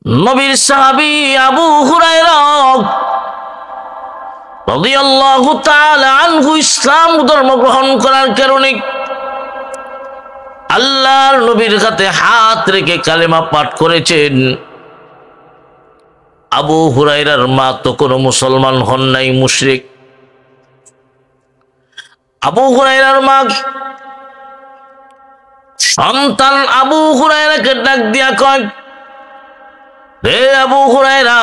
নবীর সাহাবী আবু হুরায়রা রাদিয়াল্লাহু তাআলা আনহু ইসলাম ধর্ম গ্রহণ করার কারণে আল্লাহর নবীর হাতে হাত রেখে কালেমা পাঠ করেছেন। আবু হুরায়রার মা তো কোনো মুসলমান হন নাই, মুশরিক। আবু হুরায়রার মা সন্তান আবু হুরায়রাকে ডাক দিয়া কয়, রে আবু হুরায়রা,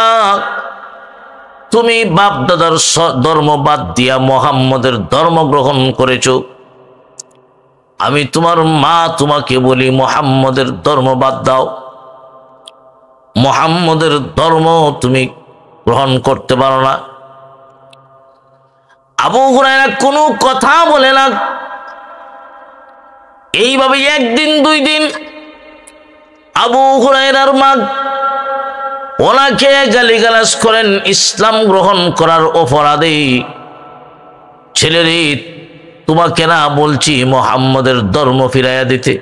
তুমি বাপ দাদার ধর্ম বাদ দিয়া মুহাম্মদের ধর্ম গ্রহণ করেছো। আমি তোমার মা তোমাকে বলি মুহাম্মদের ধর্ম বাদ দাও, মুহাম্মদের ধর্ম তুমি গ্রহণ করতে পারো না। আবু হুরায়রা কোনো কথা বলে না। এইভাবে একদিন দুই দিন আবু হুরায়রার মা ওনাকে গালিগালাজ করেন ইসলাম গ্রহণ করার অপরাধে। ছেলেরে, তোমাকে না বলছি মুহাম্মদের ধর্ম ফিরাইয়া দিতে?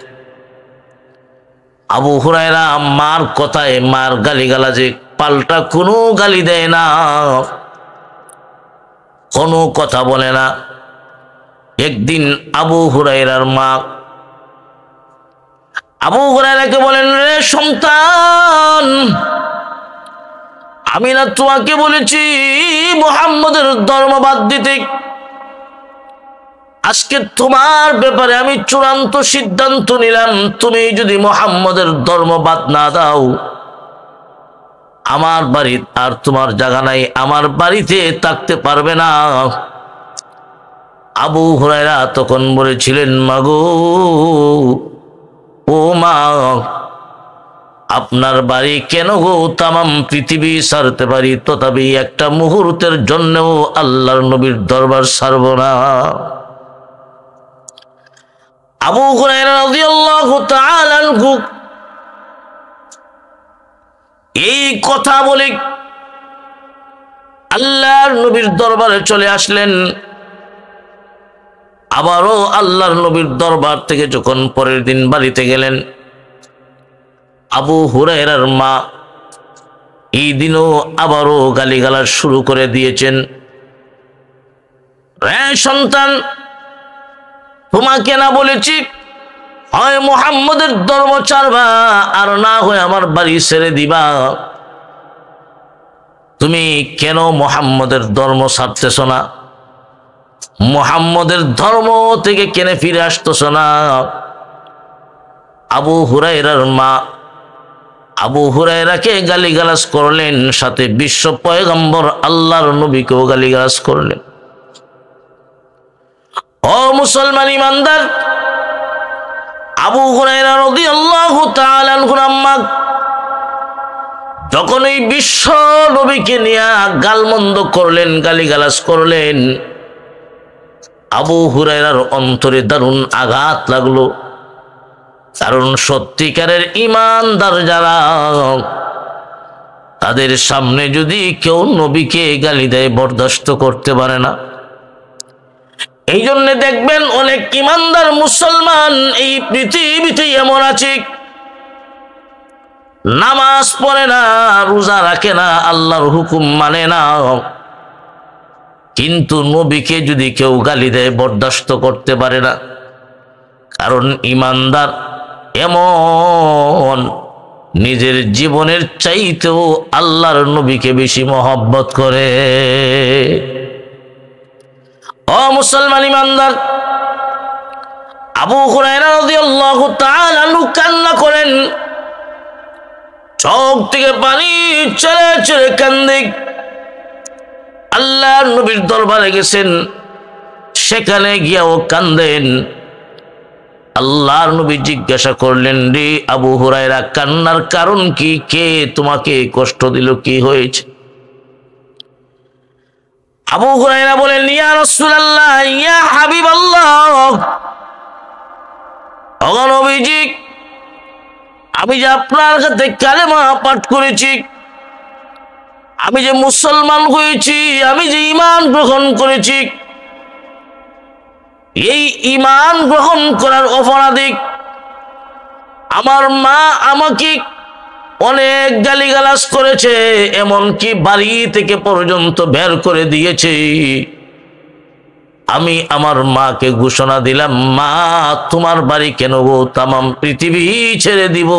আবু হুরায়রা মার কথায়, মার গালিগালাজে পাল্টা কোনো গালি দেয় না, কোনো কথা বলে না। একদিন আবু হুরায়রার মা আবু হুরায়রাকে বলেন, রে সন্তান, আমি না তোমাকে বলেছি মুহাম্মদের ধর্ম বাদ দিতে? আজকে তোমার ব্যাপারে আমি চূড়ান্ত সিদ্ধান্ত নিলাম, তুমি যদি মুহাম্মদের ধর্ম বাদ না দাও, আমার বাড়ি আর তোমার জায়গা নাই, আমার বাড়িতে থাকতে পারবে না। আবু হুরায়রা তখন বলেছিলেন, মাগো, ও মা, আপনার বাড়ি কেন গো, তামাম পৃথিবী ছাড়তে পারি, তথাপি একটা মুহূর্তের জন্যও আল্লাহর নবীর দরবার ছাড়ব না। আবু হুরায়রা রাদিয়াল্লাহু তাআলা আনহু এই কথা বলে আল্লাহর নবীর দরবারে চলে আসলেন। আবারও আল্লাহর নবীর দরবার থেকে যখন পরের দিন বাড়িতে গেলেন, আবু হুরায়রার মা এই দিনও আবারও গালিগালাজ শুরু করে দিয়েছেন। রে সন্তান, তোমাকে না বলেছি হয় মুহাম্মদের ধর্ম ছাড়বা, আর না হয় আমার বাড়ি ছেড়ে দিবা? তুমি কেন মুহাম্মদের ধর্ম ছাড়তেছ না? মুহাম্মদের ধর্ম থেকে কেন ফিরে আসতেছ না? আবু হুরায়রার মা আবু হুরায়রাকে গালিগালাজ করলেন, সাথে বিশ্ব পয়গম্বর আল্লাহর নবীকেও গালিগালাজ করলেন। ও মুসলমান ইমানদার, আবু হুরায়রা রাদিয়াল্লাহু তাআলা আনহুর আম্মা যখন এই বিশ্ব নবীকে নিয়ে গালমন্দ করলেন, গালিগালাজ করলেন, আবু হুরায়রার অন্তরে দারুণ আঘাত লাগলো। কারণ সত্যিকারের ঈমানদার যারা, তাদের সামনে যদি কেউ নবীকে গালি দেয় বরদাস্ত করতে পারে না। এই জন্য দেখবেন অনেক ঈমানদার মুসলমান এই পৃথিবীতে এমন আছে, নামাজ পড়ে না, রোজা রাখে না, আল্লাহর হুকুম মানে না, কিন্তু নবীকে যদি কেউ গালি দেয় বরদাস্ত করতে পারে না। কারণ ঈমানদার এমন নিজের জীবনের চাইতেও আল্লাহর নবীকে বেশি মহব্বত করে। ও মুসলমান ইমানদার, আবু হুরায়রা রাদিয়াল্লাহু তাআলা আনহু কান্না করেন, চোখ থেকে পানি ছেড়ে ছেড়ে কান্দে। আল্লাহর নবীর দরবারে গেছেন, সেখানে গিয়াও কান্দেন। আল্লাহর নবী জিজ্ঞাসা করলেন, রে আবু হুরায়রা, কান্নার কারণ কি? কে তোমাকে কষ্ট দিল? কি হয়েছে? আবু হুরায়রা বলেন, ইয়া রাসূলুল্লাহ, ইয়া হাবিবাল্লাহ, ও নবীজি, আমি যে আপনার কাছে কালেমা পাঠ করেছি, আমি যে মুসলমান হয়েছি, আমি যে ঈমান গ্রহণ করেছি, এই ঈমান গ্রহণ করার অপরাধে আমার মা আমাকে অনেক গালিগালাজ করেছে, এমনকি বাড়ি থেকে পর্যন্ত বের করে দিয়েছে। আমি আমার মাকে ঘোষণা দিলাম, মা তোমার বাড়ি কেন গো, তামাম পৃথিবী ছেড়ে দিব,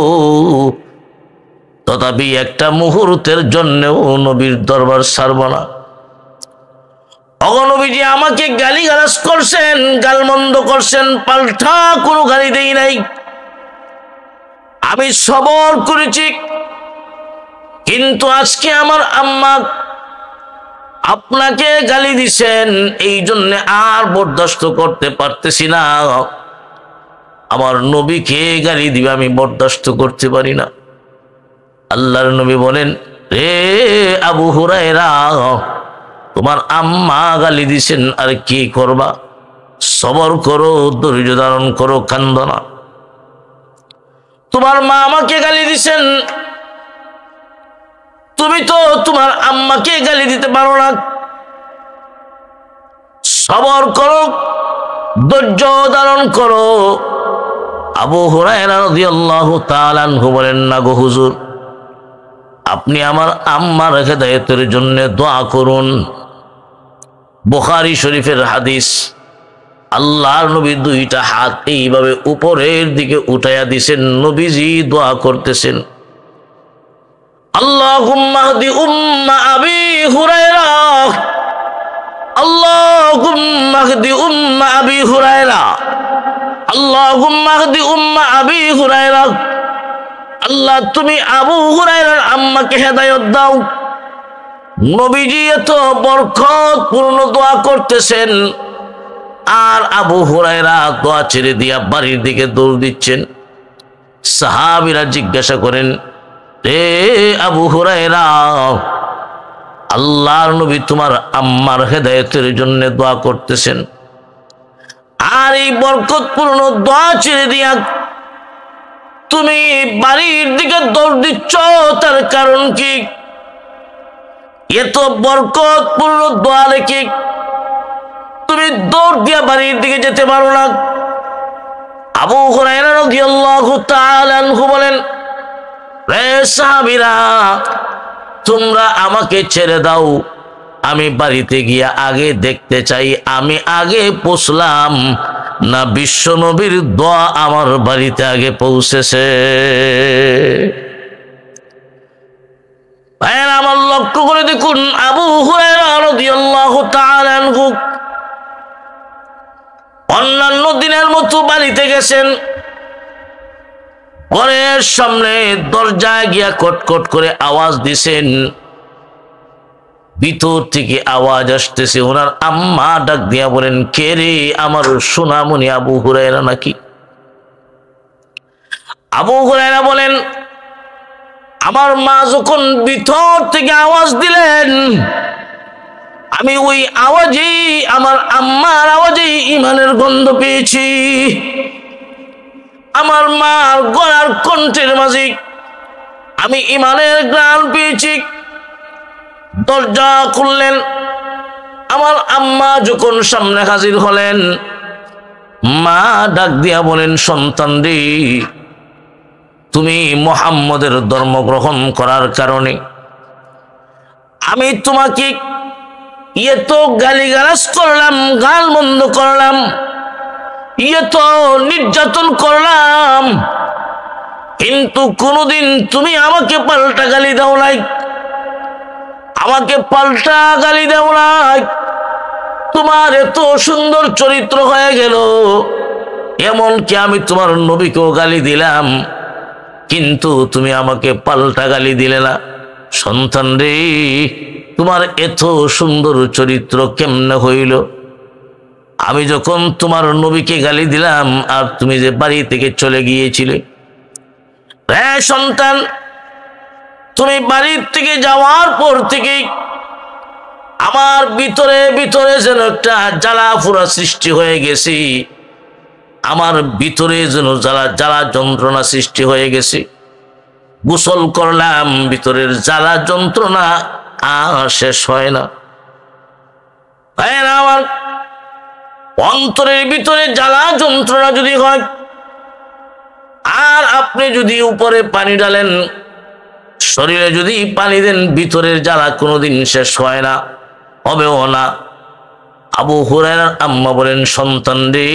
তথাপি একটা মুহূর্তের জন্যও নবীর দরবার ছাড়ব না। নবীজি আমাকে গালিগালাজ করছেন, গালমন্দ করছেন, পাল্টা কোনো গালি দেই নাই, আমি সবর করেছি। কিন্তু আজকে আমার আম্মা আপনাকে গালি দিছেন, এই জন্য আর বরদাস্ত করতে পারতেছি না। আমার নবীকে গালি দিবে আমি বরদাস্ত করতে পারি না। আল্লাহর নবী বলেন, রে আবু হুরায়রা, তোমার আম্মা গালি দিছেন, আর কি করবা, সবর করো, ধৈর্য ধারণ করো, কান্দো না। তোমার মা আমাকে গালি দিছেন, তুমি তো তোমার আম্মাকে গালি দিতে পারো না, সবর করো, ধৈর্য ধারণ করো। আবু হুরায়রা রাদিয়াল্লাহু তাআলা আনহু বলেন, না গো হুজুর, আপনি আমার আম্মার হেদায়েতের জন্য দোয়া করুন। বুখারী শরীফের হাদিস, আল্লাহর নবী দুইটা হাত এইভাবে উপরের দিকে উঠাইয়া দিছেন, নবীজি দোয়া করতেছেন, আল্লাহুম্মা হদি উম্মা আবি হুরায়রা, আল্লাহুম্মা হদি উম্মা আবি হুরায়রা, আল্লাহুম্মা হদি উম্মা আবি হুরায়রা। আল্লাহ তুমি আবু হুরায়রার আম্মাকে হেদায়েত দাও। নবীজি এত বরকতপূর্ণ দোয়া করতেছেন, আর আবু হুরায়রা দোয়া ছেড়ে দিয়া বাড়ির দিকে দৌড় দিচ্ছেন। সাহাবীরা জিজ্ঞাসা করেন, রে আবু হুরায়রা, আল্লাহর নবী তোমার আম্মার হেদায়েতের জন্য দোয়া করতেছেন, আর এই বরকতপূর্ণ দোয়া ছেড়ে দিয়া তুমি বাড়ির দিকে দৌড় দিচ্ছ, তার কারণ কি? এত বরকতপূর্ণ দোয়া রেখে তুমি দৌড় দিয়া বাড়ির দিকে যেতে পারো না। আবু হুরায়রা রাদিয়াল্লাহু তাআলা আনহু বলেন, রে সাহাবীরা, তোমরা আমাকে ছেড়ে দাও, আমি বাড়িতে গিয়া আগে দেখতে চাই আমি আগে পৌঁছলাম না বিশ্ব নবীর দোয়া আমার বাড়িতে আগে পৌঁছেছে। ভাইয়েরা আমার, লক্ষ্য করে দেখুন, আবু হুরায়রা রাদিয়াল্লাহু তাআলা আনহু অন্যান্য দিনের মতো বাড়িতে গেছেন, ঘরের সামনে দরজায় গিয়া কটকট করে আওয়াজ দিছেন, ভিতর থেকে আওয়াজ আসতেছে। ওনার আম্মা ডাক দিয়া বলেন, কে রে? আমার সোনামণি আবু হুরায়রা নাকি? আবু হুরায়রা বলেন, আমার মা যখন ভিতর থেকে আওয়াজ দিলেন, আমি ওই আওয়াজেই, আমার আম্মার আওয়াজেই ঈমানের গন্ধ পেয়েছি। আমার মার গলার কণ্ঠের মাঝে আমি ঈমানের ঘ্রাণ পেয়েছি। দরজা খুললেন, আমার আম্মা যখন সামনে হাজির হলেন, মা ডাক দিয়া বলেন, সন্তান রে, তুমি মুহাম্মদের ধর্ম গ্রহণ করার কারণে আমি তোমাকে এত গালিগালাজ করলাম, গালমন্দ করলাম, এত নির্যাতন করলাম, কিন্তু কোনোদিন তুমি আমাকে পাল্টা গালি দাও নাই, আমাকে পাল্টা গালি দাও নাই। তোমার এত সুন্দর চরিত্র হয়ে গেল, এমনকি আমি তোমার নবীকেও গালি দিলাম, কিন্তু তুমি আমাকে পাল্টা গালি দিলে না। সন্তান রে, তোমার এত সুন্দর চরিত্র কেমনে হইল? আমি যখন তোমার নবীকে গালি দিলাম আর তুমি যে বাড়ি থেকে চলে গিয়েছিলে, রে সন্তান, তুমি বাড়ির থেকে যাওয়ার পর থেকে আমার ভিতরে ভিতরে যেন একটা জ্বালা পোড়া সৃষ্টি হয়ে গেছে, আমার ভিতরে যেন জ্বালা জ্বালা যন্ত্রণা সৃষ্টি হয়ে গেছে। গোসল করলাম, ভিতরের জ্বালা যন্ত্রণা আর শেষ হয় না। আমার অন্তরের ভিতরে জ্বালা যন্ত্রণা যদি হয়, আর আপনি যদি উপরে পানি ঢালেন, শরীরে যদি পানি দেন ভিতরের জ্বালা কোনোদিন শেষ হয় না, হবেও না। আবু হুরায়রার আম্মা বলেন, সন্তান রে,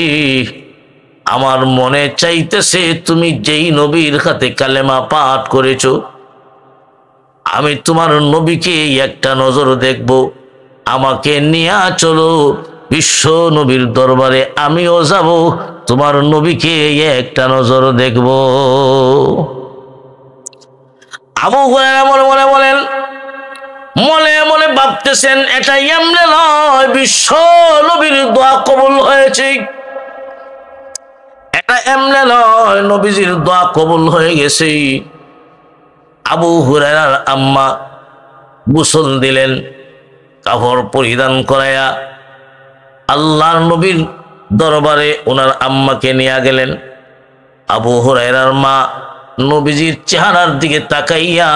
আমার মনে চাইতেছে তুমি যেই নবীর হাতে কালেমা পাঠ করেছো, আমি তোমার নবীকে একটা নজর দেখব, আমাকে নিয়ে চলো বিশ্ব নবীর দরবারে, আমিও যাব, তোমার নবীকে একটা নজর দেখব। আবু হুরায়রা মনে মনে বলেন, মনে মনে ভাবতেছেন, এটা এমনি নয় বিশ্ব নবীর দোয়া কবুল হয়েছে, এটা এমনি নয় নবীজির দোয়া কবুল হয়ে গেছে। আবু হুরায়রার আম্মা গোসল দিলেন, কাপড় পরিধান করাইয়া আল্লাহর নবীর দরবারে ওনার আম্মাকে নিয়ে গেলেন। আবু হুরায়রার মা নবীজির চেহারার দিকে তাকাইয়া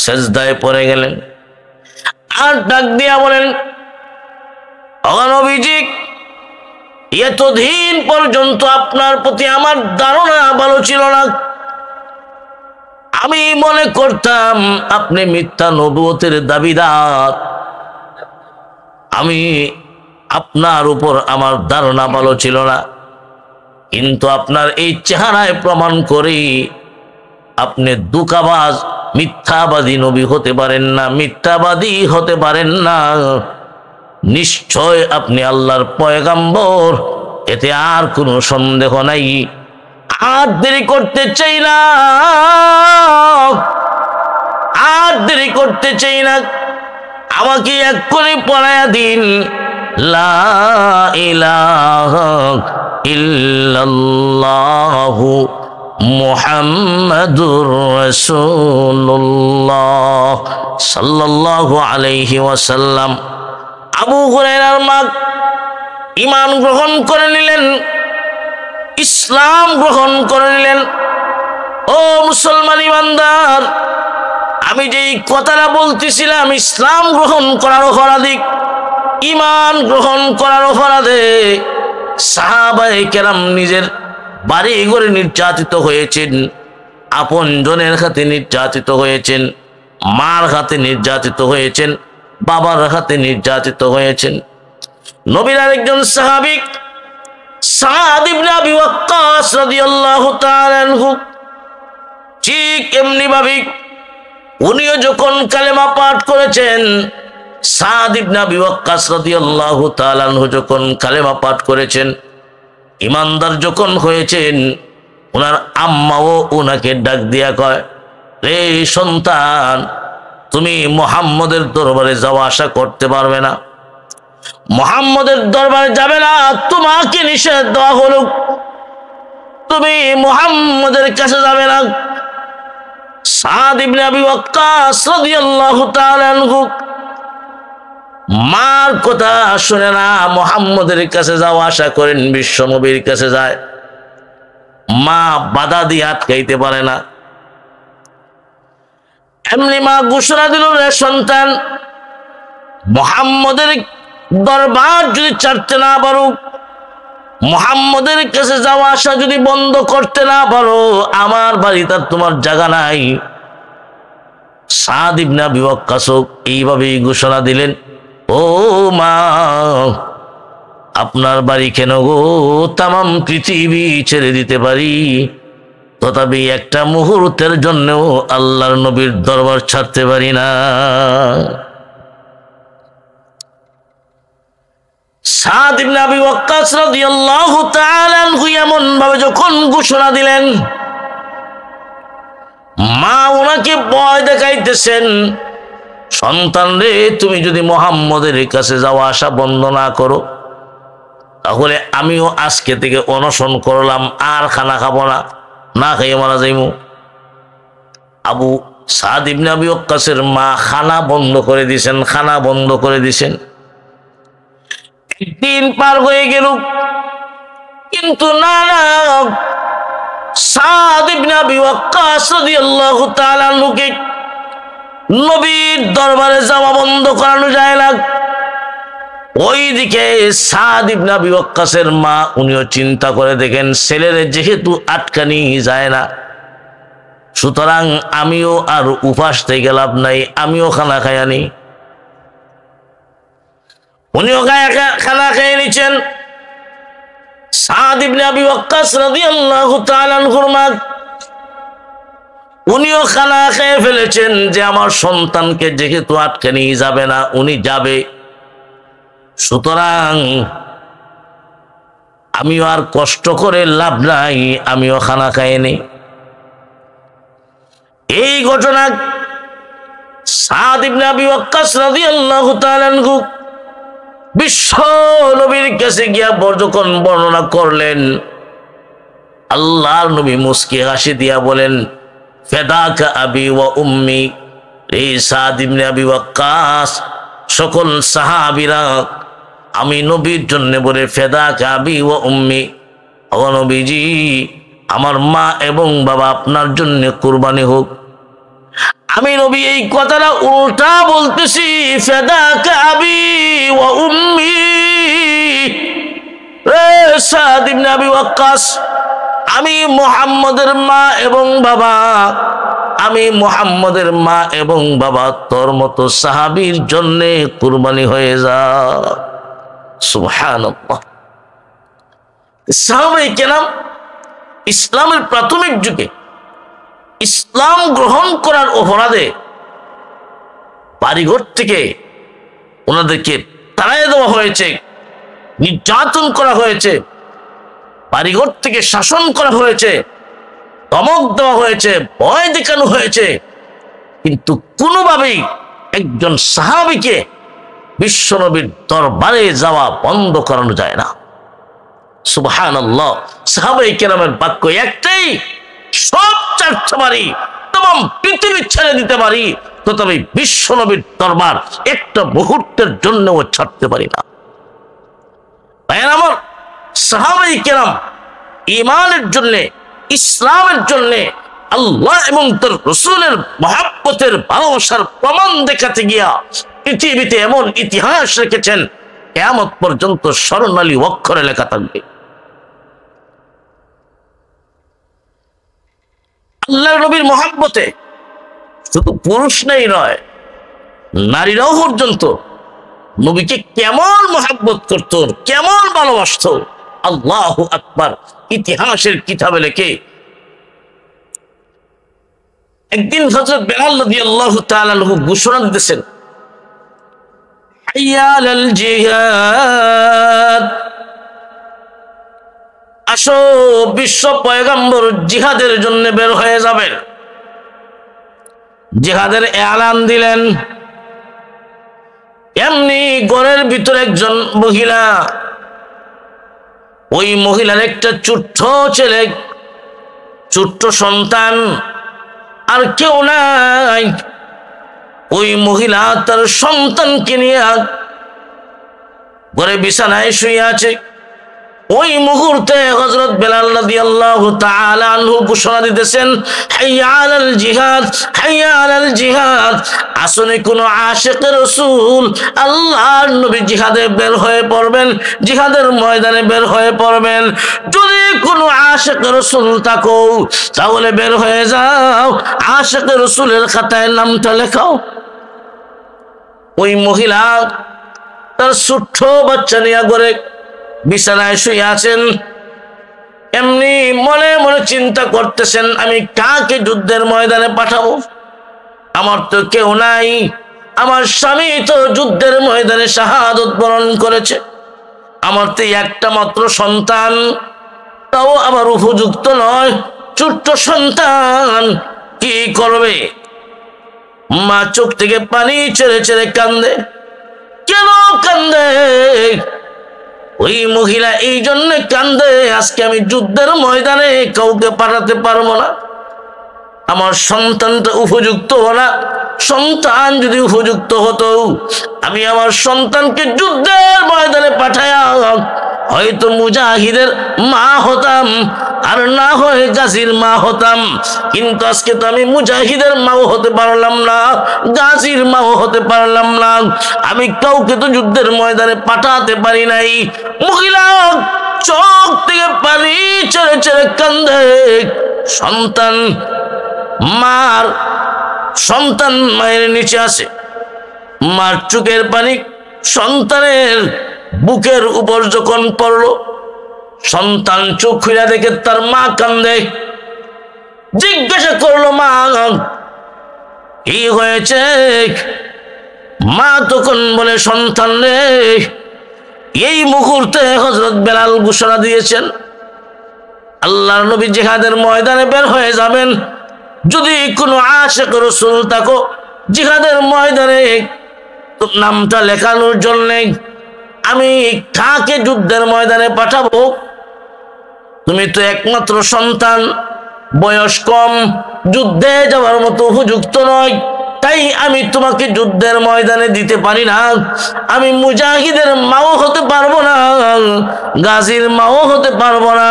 সেজদায় পড়ে গেলেন, আর ডাক দিয়া বলেন, ও নবীজি, এতদিন পর্যন্ত আপনার প্রতি আমার ধারণা ভালো ছিল না, আমি মনে করতাম আপনি মিথ্যা নবুয়তের দাবিদার, আমি আপনার উপর আমার ধারণা ভালো ছিল না, কিন্তু আপনার এই চেহারায় প্রমাণ করি আপনি দুকাবাজ মিথ্যাবাদী নবী হতে পারেন না, মিথ্যাবাদী হতে পারেন না, নিশ্চয় আপনি আল্লাহর পয়গাম্বর, এতে আর কোনো সন্দেহ নাই। আর দেরি করতে চাই না, আর দেরি করতে চাই না, আমাকে এক্ষুনি পড়ায়া দিন লা ইলাহা ইল্লাল্লাহু মুহাম্মাদুর রাসূলুল্লাহ সাল্লাল্লাহু আলাইহি ওয়াসাল্লাম। আবু হুরায়রার মা ঈমান গ্রহণ করে নিলেন, ইসলাম গ্রহণ করে নিলেন। ও মুসলমান ইমানদার, আমি যেই কথাটা বলতেছিলাম, ইসলাম গ্রহণ করার অপরাধে, ঈমান গ্রহণ করার অপরাধে সাহাবায়ে কেরাম নিজের বাড়ি ঘরে নির্যাতিত হয়েছেন, আপন জনের হাতে নির্যাতিত হয়েছেন, মার হাতে নির্যাতিত হয়েছেন, বাবার হাতে নির্যাতিত হয়েছেন। নবীর আরেকজন সাহাবী সাদ ইবনে আবি ওয়াক্কাস রাদিয়াল্লাহু তাআলা আনহু, ঠিক এমনি ভাবে উনিও যখন কালেমা পাঠ করেছেন, সাদ ইবনে আবি ওয়াক্কাস রাদিয়াল্লাহু তাআলা আনহু যখন কালেমা পাঠ করেছেন, ইমানদার যখন হয়েছেন, ওনার আম্মাও ওনাকে ডাক দিয়া কয়, রে সন্তান, তুমি মুহাম্মদের দরবারে যাওয়া আসা করতে পারবে না, মুহাম্মদের দরবারে যাবে না, তোমাকে নিষেধ দেওয়া হলো, তুমি মুহাম্মদের কাছে যাবে না। সাদ ইবনে আবি ওয়াক্কাস রাদিয়াল্লাহু তাআলা আনহু মার কথা শুনে না, মুহাম্মদের কাছে যাওয়া আশা করেন, বিশ্ব নবীর কাছে যায়, মা বাধা দিয়ে আটকাইতে পারে না। এমনি মা ঘোষণা দিল, রে সন্তান, মুহাম্মদের দরবার যদি ছাড়তে না পারো, মুহাম্মদের কাছে যাওয়া আসা যদি বন্ধ করতে না পারো, আমার বাড়িতে তোমার জায়গা নাই। সাদ ইবনে আবি ওয়াক্কাস এইভাবেই ঘোষণা দিলেন, ও মা, আপনার বাড়ি কেন গো, তামাম পৃথিবী ছেড়ে দিতে পারি, তথাপি একটা মুহূর্তের জন্যও আল্লাহর নবীর দরবার ছাড়তে পারি না। সাদ ইবনে আবি ওয়াক্কাস রাদিয়াল্লাহু তাআলা আনহু এমন ভাবে যখন ঘোষণা দিলেন, মা ওনাকে ভয় দেখাইতেছেন, সন্তান রে, তুমি যদি মুহাম্মদের কাছে যাওয়া আসা বন্ধ না করো, তাহলে আমিও আজকে থেকে অনশন করলাম, আর খানা খাবো না, না খেয়ে মারা যাইমু। আবু সাদ ইবনে আবি ওয়াক্কাসের মা খানা বন্ধ করে দিয়েছেন, খানা বন্ধ করে দিয়েছেন। দিন পার হয়ে গেল, কিন্তু না, সাদ ইবনে আবি ওয়াক্কাস রাদিয়াল্লাহু তাআলা আনহুকে নবীর দরবারে যাওয়া বন্ধ করানো যায় না। ওইদিকে সাদ ইবনে আবি ওয়াক্কাসের মা, উনিও চিন্তা করে দেখেন, ছেলের যেহেতু আটকানি যায় না, সুতরাং আমিও আর উপাস থেকে লাভ নাই, আমিও খানা খাই আনি। উনিও খানা খেয়ে নিচ্ছেন। সাদ ইবনে আবি ওয়াক্কাস রাদিয়াল্লাহু তাআলা আনহুর মা, উনিও খানা খেয়ে ফেলেছেন যে আমার সন্তানকে যেহেতু আটকে নিয়ে যাবে না, উনি যাবে, সুতরাং আমিও আর কষ্ট করে লাভ নাই, আমিও খানা খাইনি। এই ঘটনা সাদ ইবনে আবি ওয়াক্কাস রাদিয়াল্লাহু তাআলা আনহু বিশ্ব নবীর কাছে গিয়া যখন বর্ণনা করলেন, আল্লাহর নবী মুস্কি হাসি দিয়া বলেন, ফেদাকা আবি ওয়া উম্মি। এই সাদ ইবনে আবি ওয়াক্কাস, সকল সাহাবীরা আমি নবীর জন্য বলে ফেদাকা আবি ওয়া উম্মি, ও নবীজি আমার মা এবং বাবা আপনার জন্য কুরবানি হোক। আমি নবী এই কথাটা উল্টা বলতেছি, ফেদাকা আবি ওয়া উম্মি। সাদ ইবনে আবি ওয়াক্কাস, আমি মুহাম্মদের মা এবং বাবা, আমি মুহাম্মদের মা এবং বাবা তোর মতো সাহাবীর জন্য কুরবানি হয়ে যা। সুবহানাল্লাহ। সাহাবায়ে কেরাম ইসলামের প্রাথমিক যুগে ইসলাম গ্রহণ করার অপরাধে বাড়িঘর থেকে ওনাদেরকে তাড়াইয়ে দেওয়া হয়েছে, নির্যাতন করা হয়েছে, বাড়িঘর থেকে শাসন করা হয়েছে, ধমক দেওয়া হয়েছে, ভয় দেখানো হয়েছে, কিন্তু কোনোভাবেই একজন সাহাবীকে বিশ্বনবীর দরবারে যাওয়া বন্ধ করানো যায় না। সুবহানাল্লাহ। সাহাবায়ে কেরামের বাক্য একটাই, সব ছাড়তে পারি, তমাম পৃথিবী ছেড়ে দিতে পারি, তথাপি বিশ্বনবীর দরবার একটা মুহূর্তের জন্যও ছাড়তে পারি না। ভাইয়ের আমার, সাহাবায়ে কেরাম ঈমানের জন্য, ইসলামের জন্য, আল্লাহ এবং তার রাসূলের মহব্বতের ভালোবাসার প্রমাণ দেখাতে গিয়া পৃথিবীতে এমন ইতিহাস রেখেছেন, কিয়ামত পর্যন্ত স্বর্ণালী অক্ষরে লেখা থাকবে। আল্লাহর নবীর মহব্বতে শুধু পুরুষ নেই নয়, নারীরাও পর্যন্ত নবীকে কেমন মহব্বত করত, কেমন ভালোবাসত, আল্লাহু আকবার। ইতিহাসের কিতাবে লেখে, একদিন হযরত বেলাল রাদিয়াল্লাহু তাআলা আনহু ঘোষণা দিতেছেন, হাইয়া আলাল জিহাদ, আসো বিশ্ব পয়গম্বর জিহাদের জন্য বের হয়ে যাবেন। জিহাদের এলান দিলেন। এমনি ঘরের ভিতরে একজন মহিলা, ওই মহিলার একটা ছোট্ট ছেলে, ছোট্ট সন্তান, আর কেউ নাই। ওই মহিলা তার সন্তানকে নিয়ে ঘরে বিছানায় শুয়ে আছে। ওই মুহূর্তে হযরত বেলাল রাদিয়াল্লাহু তাআলা আনহু ঘোষণা দিতেছেন, হাইয়া আলাল জিহাদ, হাইয়া আলাল জিহাদ। আসলে কোন আশিকে রাসূল আল্লাহর নবী জিহাদে বের হয়ে পড়বেন, জিহাদের ময়দানে বের হয়ে পড়বেন। যদি কোন আশিকে রাসূল থাকো তাহলে বের হয়ে যাও, আশিকে রাসূলের খাতায় নামটা লেখাও। ওই মহিলা তার ছোট্ট বাচ্চা নিয়ে ঘরে বিছানায় শুয়ে আছেন। এমনি মনে মনে চিন্তা করতেছেন, আমি কাকে যুদ্ধের ময়দানে পাঠাবো? আমার তো কেউ নাই, আমার স্বামী তো যুদ্ধের ময়দানে শাহাদত বরণ করেছে, আমার তো একটা মাত্র সন্তান, তাও আবার উপযুক্ত নয়, ছোট্ট সন্তান, কি করবে? মা চোখ থেকে পানি ছেড়ে ছেড়ে কান্দে। কেন কান্দে? ওই মহিলা এই জন্য কান্দে, আজকে আমি যুদ্ধের ময়দানে কাউকে পাঠাতে পারবো না, আমার সন্তানটা উপযুক্ত না। সন্তান যদি উপযুক্ত হতো, আমি আমার সন্তানকে যুদ্ধের ময়দানে পাঠায়া হয়তো মুজাহিদের মা হতাম, আর না হয় গাজীর মা হতাম। কিন্তু আজকে তো আমি মুজাহিদের মাও হতে পারলাম না, গাজীর মাও হতে পারলাম না, আমি কাউকে তো যুদ্ধের ময়দানে পাঠাতে পারি নাই। মহিলা চোখ থেকে পানি ছেড়ে ছেড়ে কান্দে। সন্তান মার সন্তান মায়ের নিচে আছে, মার চোখের পানি সন্তানের বুকের উপর যখন পড়লো, সন্তান চোখ খুলে দেখে তার মা কান্দে। জিজ্ঞাসা করলো, মা কি হয়েছে? মা তখন বলে, সন্তান রে, এই মুহূর্তে হযরত বেলাল ঘোষণা দিয়েছেন আল্লাহর নবী জিহাদের ময়দানে বের হয়ে যাবেন। যদি কোনো আশিক রাসূল থাকো, জিহাদের ময়দানে নামটা লেখানোর জন্য আমি কাকে যুদ্ধের ময়দানে পাঠাবো? তুমি তো একমাত্র সন্তান, বয়স কম, যুদ্ধে যাওয়ার মতো উপযুক্ত নয়, তাই আমি তোমাকে যুদ্ধের ময়দানে দিতে পারি না। আমি মুজাহিদের মাও হতে পারবো না, গাজীর মাও হতে পারবো না।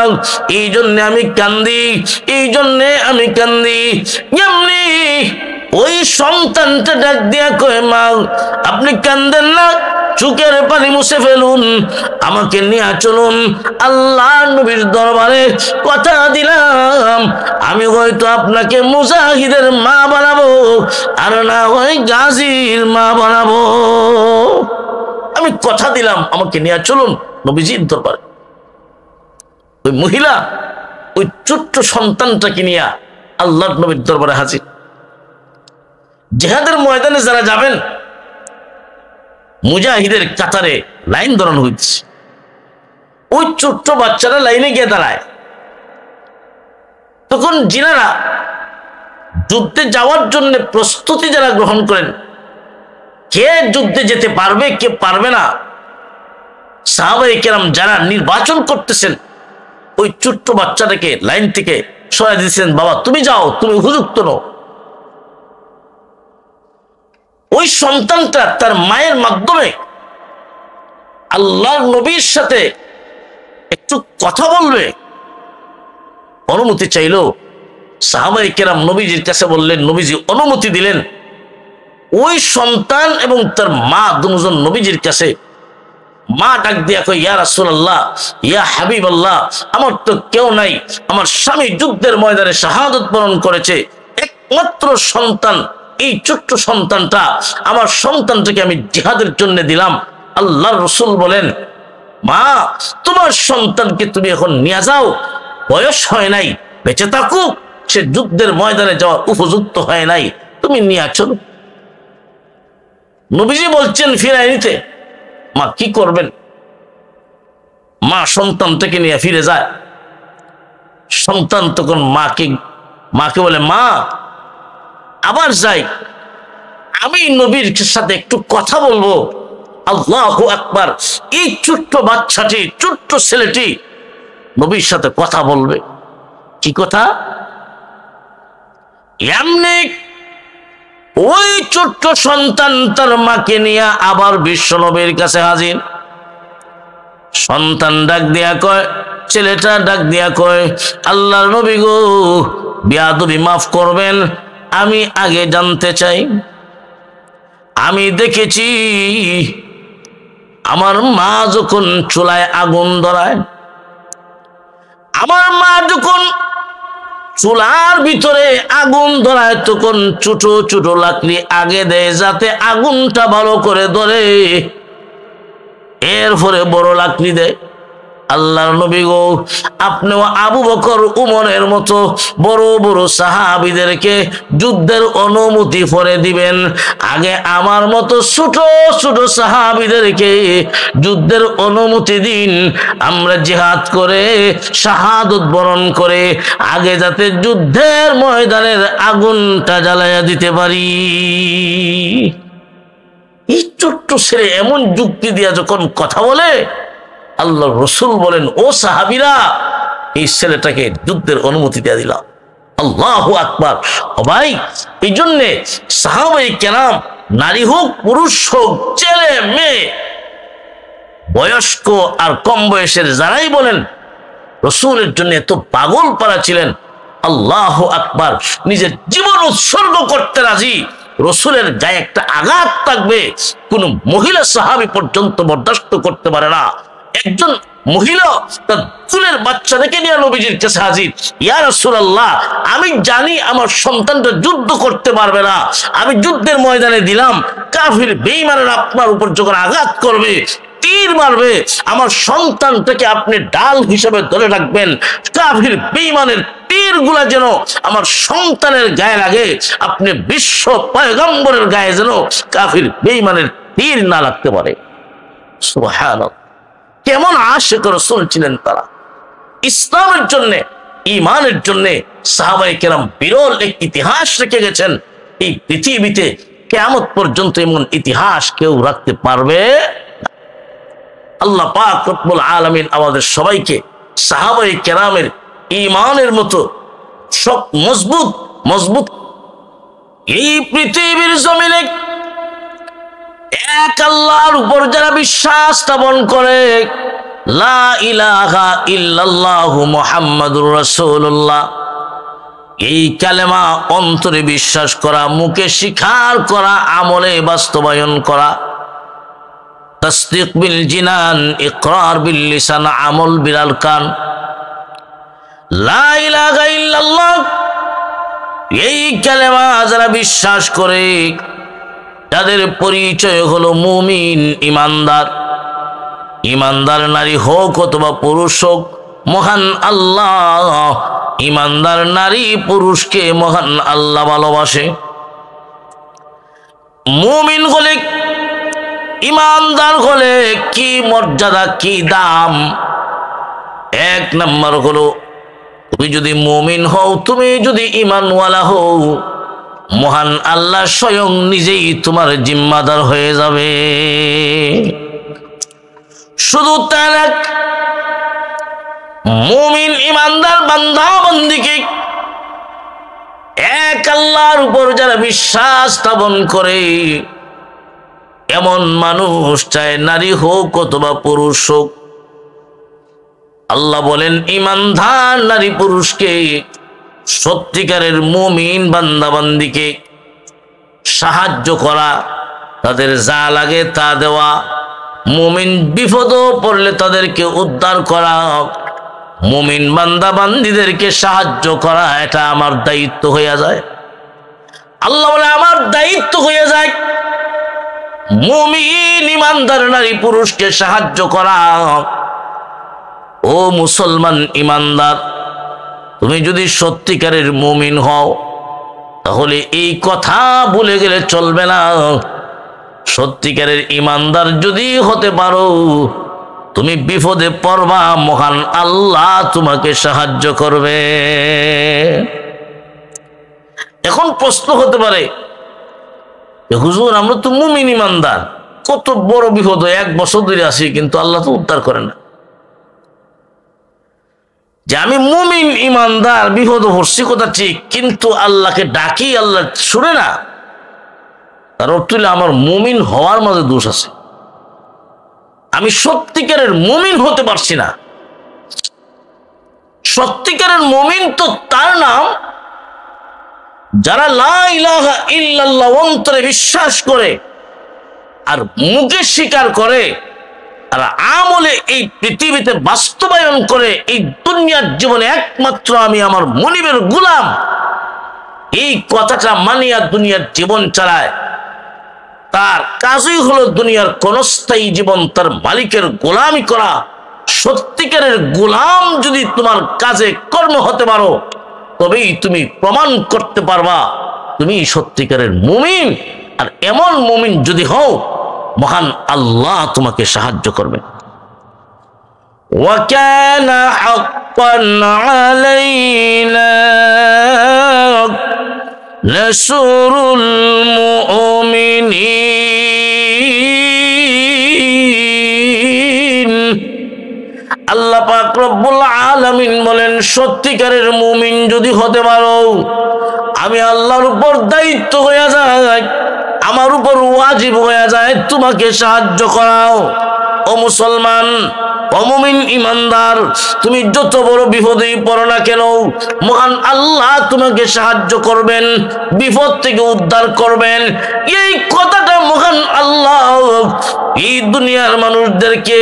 এই জন্যে আমি কান্দি, এই জন্যে আমি কান্দি। এমনি ওই সন্তানটা ডাক দিয়া কয়, মা আপনি কান্দেন না, চোখের পানি মুছে ফেলুন, আমাকে নিয়ে চলুন আল্লাহর নবীর দরবারে। কথা দিলাম আমি হয়তো আপনাকে মুজাহিদের মা বানাবো, আর না হয় গাজীর মা বানাবো। আমি কথা দিলাম, আমাকে নিয়ে চলুন নবীজির দরবারে। ওই মহিলা ওই ছোট্ট সন্তানটাকে নিয়ে আল্লাহর নবীর দরবারে হাজির। জিহাদের ময়দানে যারা যাবেন, মুজাহিদের কাতারে লাইন ধরানো হইতেছে। ওই ছোট্ট বাচ্চারা লাইনে গিয়ে দাঁড়ায়। তখন যিনারা যুদ্ধে যাওয়ার জন্য প্রস্তুতি যারা গ্রহণ করেন, কে যুদ্ধে যেতে পারবে কে পারবে না, সাহাবায়ে কেরাম যারা নির্বাচন করতেছেন, ওই ছোট্ট বাচ্চাটাকে লাইন থেকে সরাই দিয়েছেন, বাবা তুমি যাও, তুমি উপযুক্ত নও। ওই সন্তানটা তার মায়ের মাধ্যমে আল্লাহর নবীর সাথে একটু কথা বলবে, অনুমতি চাইলো। সাহাবায়ে কেরাম নবীজির কাছে বললেন, নবীজি অনুমতি দিলেন। ওই সন্তান এবং তার মা দুজন নবীজির কাছে। মা ডাক দিয়া কই, ইয়া রাসূলুল্লাহ, ইয়া হাবিবাল্লাহ, আমার তো কেউ নাই, আমার স্বামী যুদ্ধের ময়দানে শাহাদাত বরণ করেছে, একমাত্র সন্তান এই ছোট্ট সন্তানটা, আমার সন্তানটাকে আমি জিহাদের জন্য দিলাম। আল্লাহর রাসূল বলেন, মা তোমার সন্তানকে তুমি এখন নিয়ে যাও, বয়স হয় নাই, বেঁচে থাকুক, সে যুদ্ধের ময়দানে যাওয়ার উপযুক্ত হয় নাই, তুমি নিয়ে চলো। নবীজি বলছেন ফিরাই নিতে। মা কি করবেন? মা সন্তানটাকে নিয়ে ফিরে যায়। সন্তান তখন মাকে বলে, মা আবার যাই, আমি নবীর সাথে একটু কথা বলবো। আল্লাহু আকবার! এই ছোট্ট বাচ্চাটি, ছোট্ট ছেলেটি নবীর সাথে কথা বলবে। কি কথা? এমনি ওই ছোট্ট সন্তান তার মাকে নিয়ে আবার বিশ্ব নবীর কাছে হাজির। সন্তান ডাক দিয়া কয়, ছেলেটা ডাক দিয়া কয়, আল্লাহর নবী গো, বেয়াদবি মাফ করবেন, আমি আগে জানতে চাই। আমি দেখেছি আমার মা যখন চুলায় আগুন ধরায়, আমার মা যখন চুলার ভিতরে আগুন ধরায়, তখন ছোট ছোট লাকড়ি আগে দেয় যাতে আগুনটা ভালো করে ধরে, এরপরে বড় লাকড়ি দেয়। আল্লাহর নবী গো, আপনিও আবু বকর উমরের মতো বড় বড় সাহাবীদেরকে যুদ্ধের অনুমতি পরে দিবেন, আগে আমার মতো ছোট ছোট সাহাবীদেরকে যুদ্ধের অনুমতি দিন। আমরা জিহাদ করে শাহাদত বরণ করে আগে যাতে যুদ্ধের ময়দানের আগুনটা জ্বালাইয়া দিতে পারি। এই ছোট্ট ছেলে এমন যুক্তি দিয়া যখন কথা বলে, আল্লাহর রাসূল বলেন, ও সাহাবীরা, এই ছেলেটাকে যুদ্ধের অনুমতি দিয়ে দিলাম। আল্লাহু আকবার! ও ভাই, এই জন্যে সাহাবায়ে কেরাম, নারী হোক পুরুষ হোক, ছেলে মেয়ে, বয়স্ক আর কম বয়সের যারাই বলেন, রাসূলের জন্য এত পাগল পারা ছিলেন। আল্লাহু আকবার! নিজের জীবন উৎসর্গ করতে রাজি। রাসূলের গায়ে একটা আঘাত থাকবে, কোন মহিলা সাহাবী পর্যন্ত বরদাস্ত করতে পারে না। একজন মহিলা তার চুলের বাচ্চা দেখে নিয়ে নবীজির কাছে হাজির, ইয়া রাসূলুল্লাহ, আমি জানি আমার সন্তানটা যুদ্ধ করতে পারবে না, আমি যুদ্ধের ময়দানে দিলাম, কাফির বেঈমানেরা আপনার উপর যখন আঘাত করবে, তীর মারবে, আমার সন্তানটাকে আপনি ডাল হিসেবে ধরে রাখবেন, কাফির বেঈমানের তীরগুলা যেন আমার সন্তানের গায়ে লাগে, আপনি বিশ্ব পয়গম্বরের গায়ে যেন কাফির বেঈমানের তীর না লাগতে পারে। সুবহানাল্লাহ, কেমন আশিক রাসূল ছিলেন তারা! ইসলামের জন্য, ঈমানের জন্য সাহাবায়ে কেরাম বিরল এক ইতিহাস রেখে গেছেন। এই পৃথিবীতে কিয়ামত পর্যন্ত এমন ইতিহাস কেউ রাখতে পারবে না। আল্লাহ পাক রব্বুল আলামিন আমাদের সবাইকে সাহাবায়ে কেরামের ঈমানের মতো সব মজবুত এই পৃথিবীর জমিনে এক আল্লাহর উপর যারা বিশ্বাস স্থাপন করে, লা ইলাহা ইল্লাল্লাহু মুহাম্মাদুর রাসূলুল্লাহ, এই কালেমা অন্তরে বিশ্বাস করা, মুখে স্বীকার করা, আমলে বাস্তবায়ন করা, তাসদীক বিল জিনান, ইকরার বিল লিসান, আমল বিল আরকান। লা ইলাহা ইল্লাল্লাহ এই কালেমা যারা বিশ্বাস করে তাদের পরিচয় হলো মুমিন, ইমানদার। ইমানদার নারী হোক অথবা পুরুষ হোক, মহান আল্লাহ ইমানদার নারী পুরুষকে মহান আল্লাহ ভালোবাসে। মুমিন হলে, ইমানদার হলে কি মর্যাদা, কি দাম! এক নম্বর হলো, তুমি যদি মুমিন হও, তুমি যদি ইমানওয়ালা হও, মহান আল্লাহ স্বয়ং নিজেই তোমার জিম্মাদার হয়ে যাবে। শুধু তার এক মুমিন ইমানদার বান্দা বান্দিকে এক আল্লাহর উপর যারা বিশ্বাস স্থাপন করে, এমন মানুষ চায় নারী হোক অথবা পুরুষ হোক, আল্লাহ বলেন ইমানদার নারী পুরুষকে, সত্যিকারের মুমিন বান্দা বান্দিকে সাহায্য করা, তাদের যা লাগে তা দেওয়া, মুমিন বিপদ পড়লে তাদেরকে উদ্ধার করা, মুমিন বান্দা বান্দিদেরকে সাহায্য করা, এটা আমার দায়িত্ব হয়ে যায়। আল্লাহ বলে আমার দায়িত্ব হয়ে যায় মুমিন ইমানদার নারী পুরুষকে সাহায্য করা। ও মুসলমান ইমানদার, তুমি যদি সত্যিকারের মুমিন হও, তাহলে এই কথা ভুলে গেলে চলবে না। সত্যিকারের ইমানদার যদি হতে পারো, তুমি বিপদে পড়বা, মহান আল্লাহ তোমাকে সাহায্য করবে। এখন প্রশ্ন হতে পারে, হুজুর আমরা তো মুমিন ইমানদার, কত বড় বিপদ, 1 বছর ধরে আসি কিন্তু আল্লাহ তো উদ্ধার করে না। যে আমি মুমিন ইমানদার, বিপদ পড়ছি কথা ঠিক, কিন্তু আল্লাহকে ডাকি আল্লাহ শুনে না, তার অর্থ হইলে আমার মুমিন হওয়ার মাঝে দোষ আছে, আমি সত্যিকারের মুমিন হতে পারছি না। সত্যিকারের মুমিন তো তার নাম যারা লা ইলাহা ইল্লাল্লাহ অন্তরে বিশ্বাস করে আর মুখে স্বীকার করে আর আমলে এই পৃথিবীতে বাস্তবায়ন করে, এই দুনিয়ার জীবনে একমাত্র আমি আমার মনিবের গোলাম, এই কথাটা মানিয়া দুনিয়ার জীবন চালায়, তার কাজই হলো দুনিয়ার ক্ষণস্থায়ী জীবন তার মালিকের গোলামি করা। সত্যিকারের গোলাম যদি তোমার কাজে কর্ম হতে পারো, তবেই তুমি প্রমাণ করতে পারবা তুমি সত্যিকারের মুমিন। আর এমন মুমিন যদি হও, মহান আল্লাহ তোমাকে সাহায্য করবে। وَكَانَ حَقًّا عَلَيْنَا نَصْرُ الْمُؤْمِنِينَ। আল্লাহ পাক রব্বুল আলামিন বলেন, সত্যিকারের মুমিন যদি হতে পারো, আমি আল্লাহর উপর দায়িত্ব হয়ে যায়, আমার উপর ওয়াজিব হয়ে যায় তোমাকে সাহায্য করাও। ও মুসলমান, ও মুমিন ইমানদার, তুমি যত বড় বিপদেই পড়ো না কেন, মহান আল্লাহ তোমাকে সাহায্য করবেন, বিপদ থেকে উদ্ধার করবেন। এই কথাটা মহান আল্লাহ এই দুনিয়ার মানুষদেরকে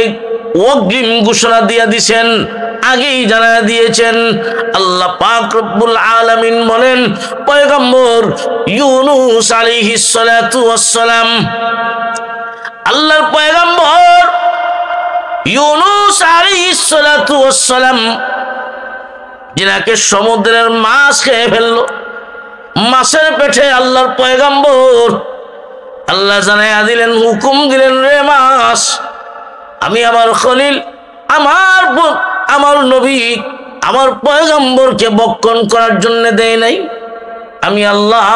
অগ্রিম ঘোষণা দিয়ে দিয়েছেন, আগেই জানায় দিয়েছেন। আল্লাহ পাক রব্বুল আলামিন বলেন, পয়গম্বর ইউনূস আলাইহিস সালাতু ওয়াস সালাম, আল্লাহর পয়গম্বর ইউনূস আলাইহিস সালাতু ওয়াস সালাম, যিনাকে সমুদ্রের মাছ খেয়ে ফেললো, মাছের পেটে আল্লাহর পয়গম্বর, আল্লাহ জানাইয়া দিলেন, হুকুম দিলেন, রে মাছ, আমি আমার খলিল, আমার নবী, আমার পয়গম্বরকে বক্ষণ করার জন্য দেয় নাই, আমি আল্লাহ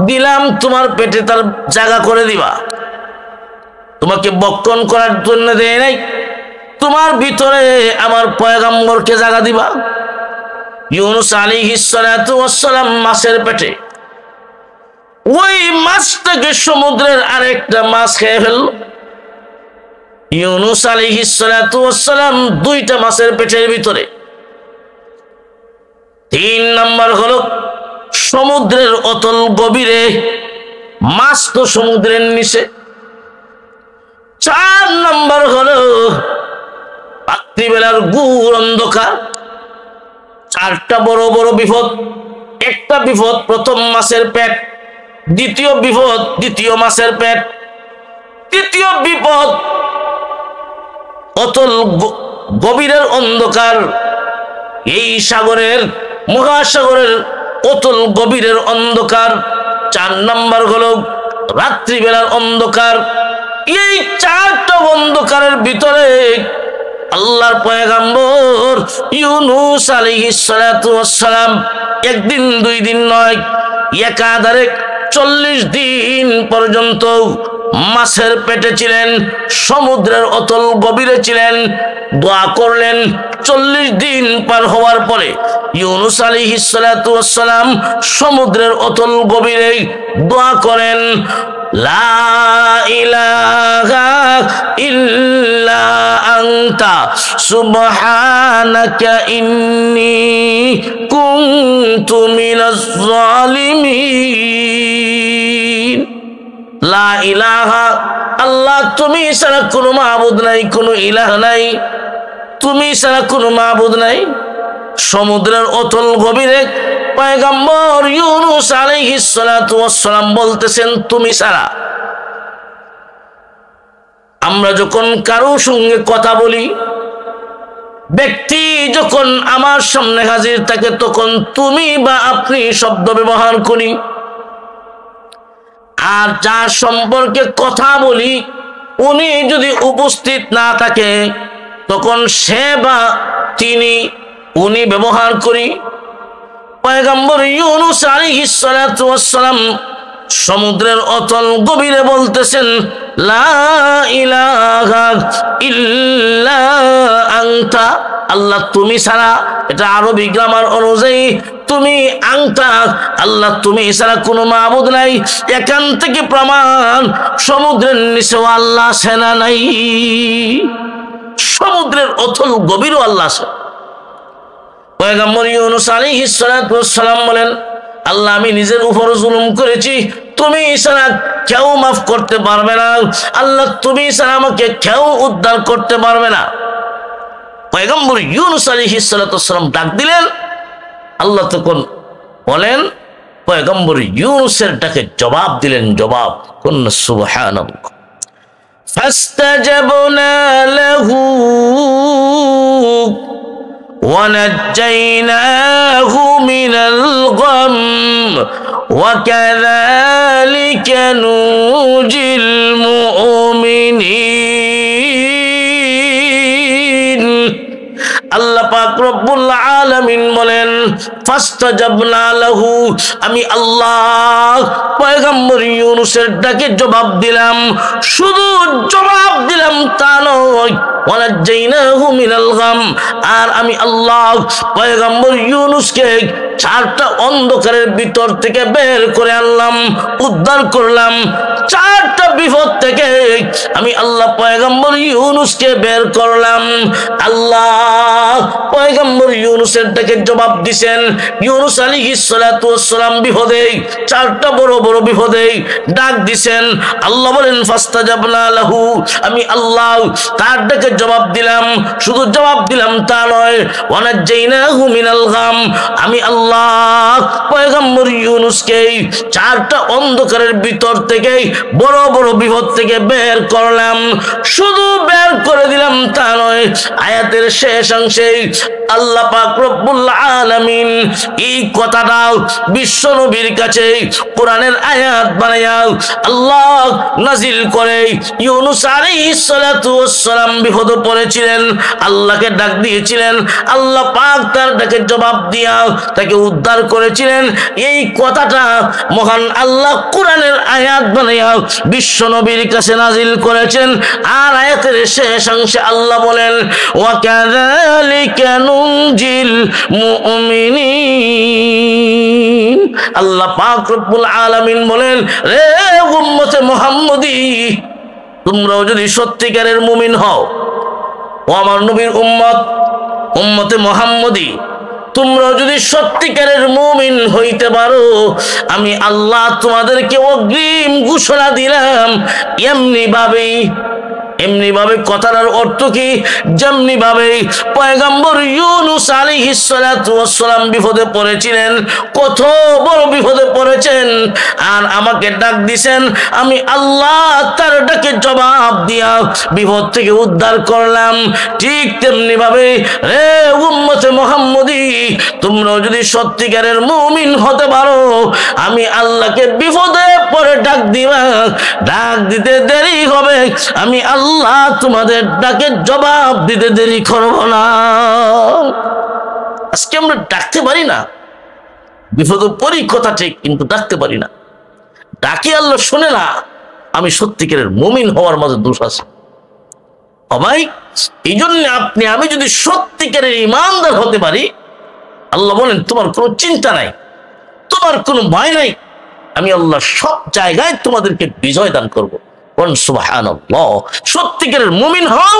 দিলাম তোমার পেটে তার জায়গা করে দিবা, তোমাকে বক্ষণ করার জন্য দেয় নাই, তোমার ভিতরে আমার পয়গম্বরকে জায়গা দিবা। ইউনূস আলাইহিস সালাতু ওয়াস সালাম মাছের পেটে, ওই মাছটাকে সমুদ্রের আরেকটা মাছ খেয়ে ফেলল। ইউনূস আলাইহিস সালাতু ওয়াস সালাম দুইটা মাছের পেটের ভিতরে। 3 নাম্বার হলো সমুদ্রের অতল গভীরে, মাছ তো সমুদ্রের নিচে। 4 নাম্বার হলো রাত্রিবেলার ঘোর অন্ধকার। 4টা বড় বড় বিপদ। একটা বিপদ প্রথম মাছের পেট, দ্বিতীয় বিপদ দ্বিতীয় মাছের পেট, তৃতীয় বিপদ অতল গভীরের অন্ধকার। এই সাগরের, মহাসাগরের অতল গভীরের অন্ধকার। 4 নাম্বার হলো রাত্রিবেলার অন্ধকার। এই 4টা অন্ধকারের ভিতরে আল্লাহর পয়গম্বর ইউনূস আলাইহিস সালাতু ওয়াস সালাম একদিন 2 দিন নয়, একাধারে 40 দিন পর্যন্ত মাছের পেটে ছিলেন, সমুদ্রের অতল গভীরে ছিলেন, দোয়া করলেন। 40 দিন পার হওয়ার পরে ইউনূস আলাইহিস সালাতু ওয়াস সালাম সমুদ্রের অতল গভীরে দোয়া করেন, লা ইলাহা ইল্লা আনতা সুবহানাকা ইন্নী কুনতু মিনাজ জালিমিন। লা ইলাহা, আল্লাহ তুমি ছাড়া কোনো মাবুদ নাই, কোনো ইলাহ নাই, তুমি ছাড়া কোনো মাবুদ নাই। সমুদ্রের অতল গভীরে পয়গম্বর ইউনূস আলাইহিস সালাতু ওয়াস সালাম বলতেছেন, তুমি ছাড়া। আমরা যখন কারো সঙ্গে কথা বলি, ব্যক্তি যখন আমার সামনে হাজির থাকে, তখন তুমি বা আপনি শব্দ ব্যবহার করি। আর যার সম্পর্কে কথা বলি, উনি যদি উপস্থিত না থাকে, তখন সে বা তিনি, উনি ব্যবহার করি। পয়গম্বর ইউনূস আলাইহিস সালাতু ওয়াস সালাম সমুদ্রের অতল গভীরে বলতেছেন, লা ইলাহা ইল্লা আনতা, আল্লাহ তুমি ছাড়া, এটা আরবি গ্রামার অনুযায়ী তুমি, আনতা আল্লাহ তুমি ছাড়া কোনো মাবুদ নাই। এখান থেকে প্রমাণ, সমুদ্রের নিচেও আল্লাহ সেনা নাই, সমুদ্রের অতল গভীরও আল্লাহ আছে। পয়গম্বর ইউনূস আলাইহিস সালাতু ওয়াস সালাম বলেন, আল্লাহ আমি নিজের উপর জুলুম করেছি, তুমি ছাড়া কেউ মাফ করতে পারবে না, আল্লাহ তুমি ছাড়া আমাকে কেউ উদ্ধার করতে পারবে না। পয়গম্বর ইউনূস আলাইহিস সালাতু ওয়াস সালাম ডাক দিলেন, আল্লাহ তখন বলেন, পয়গম্বর ইউনূসের ডাকে জবাব দিলেন, জবাব কোন সুবহানাল্লাহ। ফাস্তাজাবনা লাহু ونجيناه من الغم وكذلك ننجي المؤمنين। আল্লাহ পাক রব্বুল আলামিন বলেন, ফাস্তাজাবনা লাহু, আমি আল্লাহ পয়গম্বর ইউনূসের ডাকে জবাব দিলাম। শুধু জবাব দিলাম তা নয়, ওয়ানাজ্জাইনাহু মিনাল গাম, আর আমি আল্লাহ পয়গম্বর ইউনূসকে 4টা অন্ধকারের ভিতর থেকে বের করে আনলাম, উদ্ধার করলাম। চারটা বিপদ থেকে আমি আল্লাহ পয়গম্বর ইউনুসকে বের করলাম। আল্লাহ পয়গম্বর ইউনুসের ডাকে জবাব দিছেন। ইউনুস আলাইহিস সালাতু ওয়াস সালাম বিপদে, চারটা বড় বড় বিপদে ডাক দিছেন। আল্লাহ বলেন ফাস্তাজাবনা লাহু, আমি আল্লাহ তার ডাকে জবাব দিলাম। শুধু জবাব দিলাম তা নয়, ওয়ানাজ্জাইনাহু মিনাল গাম, আমি আল্লাহ পয়গম্বর ইউনুসকে চারটা অন্ধকারের ভিতর থেকে বড় বড় বিপদ থেকে বের করলাম। শুধু বের করে দিলাম তা নয়, আয়াতের শেষ অংশে আল্লাহ পাক রব্বুল আলামিন এই কথাটা বিশ্ব নবীর কাছে কোরআনের আয়াত বানায়া আল্লাহ নাজিল করে। ইউনুস আলাইহিস সালাতু ওয়াস সালাম বিপদে পড়েছিলেন, আল্লাহকে ডাক দিয়েছিলেন, আল্লাহ পাক তার ডাকে জবাব দিয়া তাকে উদ্ধার করেছিলেন। এই কথাটা মহান আল্লাহ কোরআনের আয়াত বানায়া বিশ্ব নবীর কাছে নাজিল করেছেন। আর আয়াতের শেষ অংশে আল্লাহ বলেন ওয়া কাযালিকা নুনজিল মুমিনিন। আল্লাহ পাক রব্বুল আলামিন বলেন, রে উম্মতে মুহাম্মদী, তোমরাও যদি সত্যিকারের মুমিন হও, ও আমার নবীর উম্মত, উম্মতে মুহাম্মদী, তোমরা যদি সত্যিকারের মুমিন হইতে পারো, আমি আল্লাহ তোমাদেরকে অগ্রিম ঘোষণা দিলাম। এমনি ভাবে কথার অর্থ কি? যেমনি ভাবে পয়গম্বর ইউনুস আলাইহিস সালাতু ওয়াস সালাম বিপদে পড়েছিলেন, কত বড় বিপদে পড়েছেন, আর আমাকে ডাক দিছেন, আমি আল্লাহ তার ডাকে জবাব দিয়া বিপদ থেকে উদ্ধার করলাম। ঠিক তেমনি ভাবে রে উম্মতে মুহাম্মদী, তোমরাও যদি সত্যিকারের মুমিন হতে পারো, আমি আল্লাহকে বিপদে পড়ে ডাক দিবা, ডাক দিতে দেরি হবে, আমি আল্লাহ তোমাদের ডাকে জবাব দিতে দেরি করব না। আজকে আমরা ডাকতে পারি না, বিপদে পড়ি কথা ঠিক, কিন্তু ডাকতে পারি না। ডাকি আল্লাহ শোনে না। আমি সত্যিকারের মুমিন হওয়ার মাঝে দোষ আছে ভাই। এই জন্য আপনি আমি যদি সত্যিকারের ঈমানদার হতে পারি, আল্লাহ বলেন তোমার কোনো চিন্তা নাই, তোমার কোনো ভয় নাই, আমি আল্লাহ সব জায়গায় তোমাদেরকে বিজয় দান করবো। সুবহানাল্লাহ। সত্যিকারের মুমিন হও,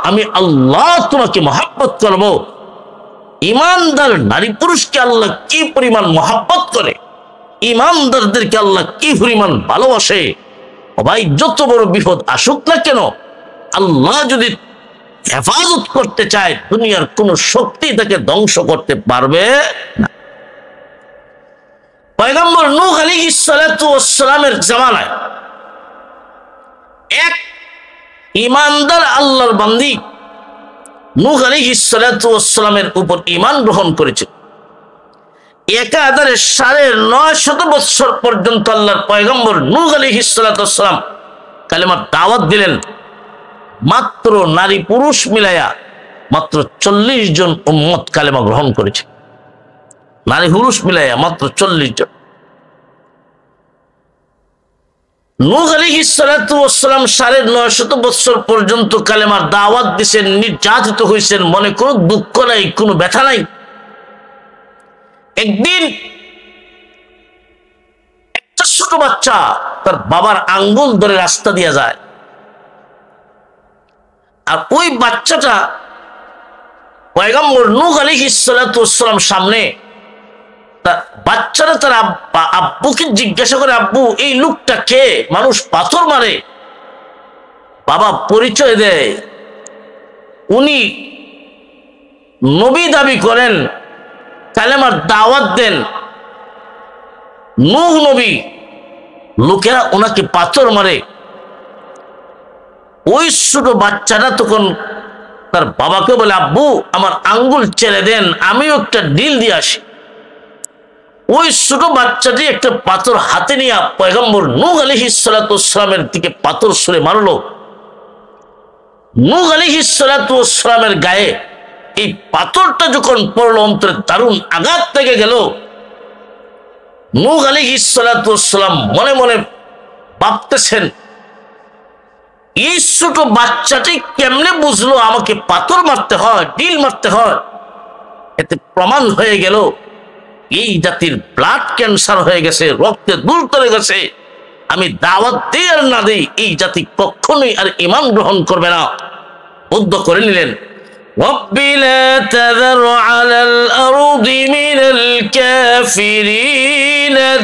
আমি আল্লাহ তোমাকে মহব্বত করব। ঈমানদার নারী পুরুষকে আল্লাহ কি পরিমাণ মহব্বত করে, ঈমানদারদেরকে আল্লাহ কি পরিমাণ ভালোবাসে। ভাই যত বড় বিপদ আসুক না কেন, আল্লাহ যদি হেফাজত করতে চায়, দুনিয়ার কোন শক্তি তাকে ধ্বংস করতে পারবে না। পয়গম্বর নূহ আলাইহিস সালাতু ওয়াস সালামের জামানায় এক ঈমানদার আল্লাহর বান্দী নূহ আলাইহিস সালাতু ওয়াস সালামের উপর ঈমান গ্রহণ করেছে। একাধারে 950 বছর পর্যন্ত আল্লাহর পয়গম্বর নূহ আলাইহিস সালাতু ওয়াস সালাম কালেমার দাওয়াত দিলেন। মাত্র নারী পুরুষ মিলায়া মাত্র 40 জন উম্মত কালেমা গ্রহণ করেছে। নারী পুরুষ মিলায়া মাত্র 40 জন। নূহ আলাইহিস সালাতু ওয়াস সালাম 950 বছর পর্যন্ত কালেমার দাওয়াত দিয়েছেন, নির্যাতিত হয়েছেন, মনে কোনো দুঃখ নাই, কোনো ব্যথা নাই। একদিন একটা ছোট বাচ্চা তার বাবার আঙ্গুল ধরে রাস্তা দিয়ে যায়, আর ওই বাচ্চাটা পয়গম্বর নূহ আলাইহিস সালাতু ওয়াস সালাম সামনে, বাচ্চারা তার আব্বুকে জিজ্ঞাসা করে, আব্বু এই লোকটা কে, মানুষ পাথর মারে? বাবা পরিচয় দেয়, উনি নবী দাবি করেন, কালেমার দাওয়াত দেন, নূহ নবী, লোকেরা ওনাকে পাথর মারে। ওই ছোট বাচ্চাটা তখন তার বাবাকে বলে, আব্বু আমার আঙ্গুল ছেড়ে দেন, আমিও একটা ঢিল দিয়ে আসি। ওই ছোট বাচ্চাটি একটা পাথর হাতে নিয়ে পয়গম্বর নূহ আলাইহিস সালাতু ওয়াস সালামের দিকে পাথর ছুঁড়ে মারলো। নূহ আলাইহিস সালাতু ওয়াস সালামের গায়ে এই পাথরটা যখন পড়লো, অন্তরে দারুণ আঘাত লেগে গেল। নূহ আলাইহিস সালাতু ওয়াস সালাম মনে মনে ভাবতেছেন, এই ছোট বাচ্চাটি কেমনে বুঝলো আমাকে পাথর মারতে হয়, ঢিল মারতে হয়? এতে প্রমাণ হয়ে গেল এই জাতির ব্লাড ক্যান্সার হয়ে গেছে, রক্তে দুল তরে গেছে। আমি দাওয়াত দিই আর না দিই, এই জাতি কখনোই আর ঈমান গ্রহণ করবে না। বদ্ধ করে নিলেন, رب لا تذر على الأرض من الكافرين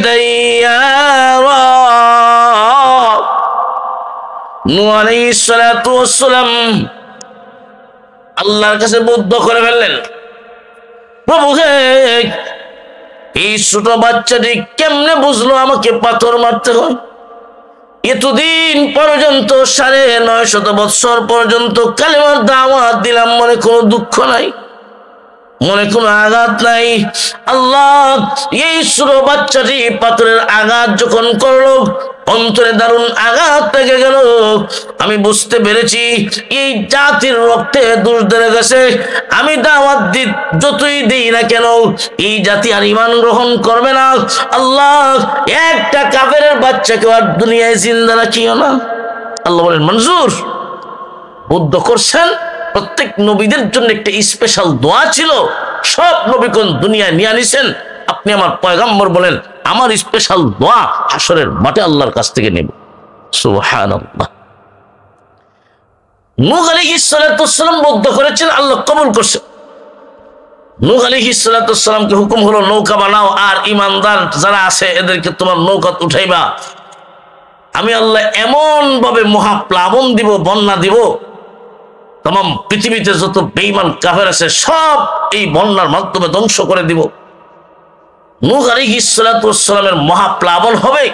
ديارا। নূহ আলাইহিস সালাতু ওয়াস সালাম আল্লাহর কাছে বদ্ধ করে ফেললেন, প্রভু হে, এই ছোট বাচ্চাটি কেমনে বুঝলো আমাকে পাথর মারতে হয়? এতদিন পর্যন্ত ৯৫০ বৎসর পর্যন্ত কালেমার দাওয়াত দিলাম, মনে কোনো দুঃখ নাই, মনে কোনো আঘাত নাই। আল্লাহ, এই ছোট বাচ্চাটি পাথরের আঘাত যখন করলো, অন্তরে দারুণ আঘাত লেগে গেল। আমি বুঝতে পেরেছি এই জাতির রক্তে দোষ ধরে গেছে। আমি দাওয়াত যতই দিই না কেন, এই জাতি আর ঈমান গ্রহণ করবে না। আল্লাহ, একটা কাফেরের বাচ্চাকে আর দুনিয়ায় জিন্দা রাখিও না। আল্লাহ বলেন, মঞ্জুর। বুদ্ধ করছেন, প্রত্যেক নবীদের জন্য একটা স্পেশাল দোয়া ছিল, সব নবীগণ দুনিয়ায় নিয়ে আনিছেন। আপনি আমার পয়গম্বর বলেন, আমার স্পেশাল দোয়া হাসরের মাঠে আল্লাহর কাছ থেকে নেব। সুবহানাল্লাহ। নূহ আলাইহিস সালাতু ওয়াস সালাম বদ্ধ করেছেন, আল্লাহ কবুল করছেন। নূহ আলাইহিস সালাতু ওয়াস সালামকে হুকুম হলো, নৌকা বানাও আর ঈমানদার যারা আছে এদেরকে তোমার নৌকাতে উঠাইবা। আমি আল্লাহ এমন ভাবে মহাপ্লাবন দিব, বন্যা দিব, तमाम পৃথিবীতে যত বেঈমান কাফের আছে সব এই বন্যার মাধ্যমে ধ্বংস করে দিব। নূহ আলাইহিস সালাতু ওয়াস সালামের মহাপ্লাবন হবে,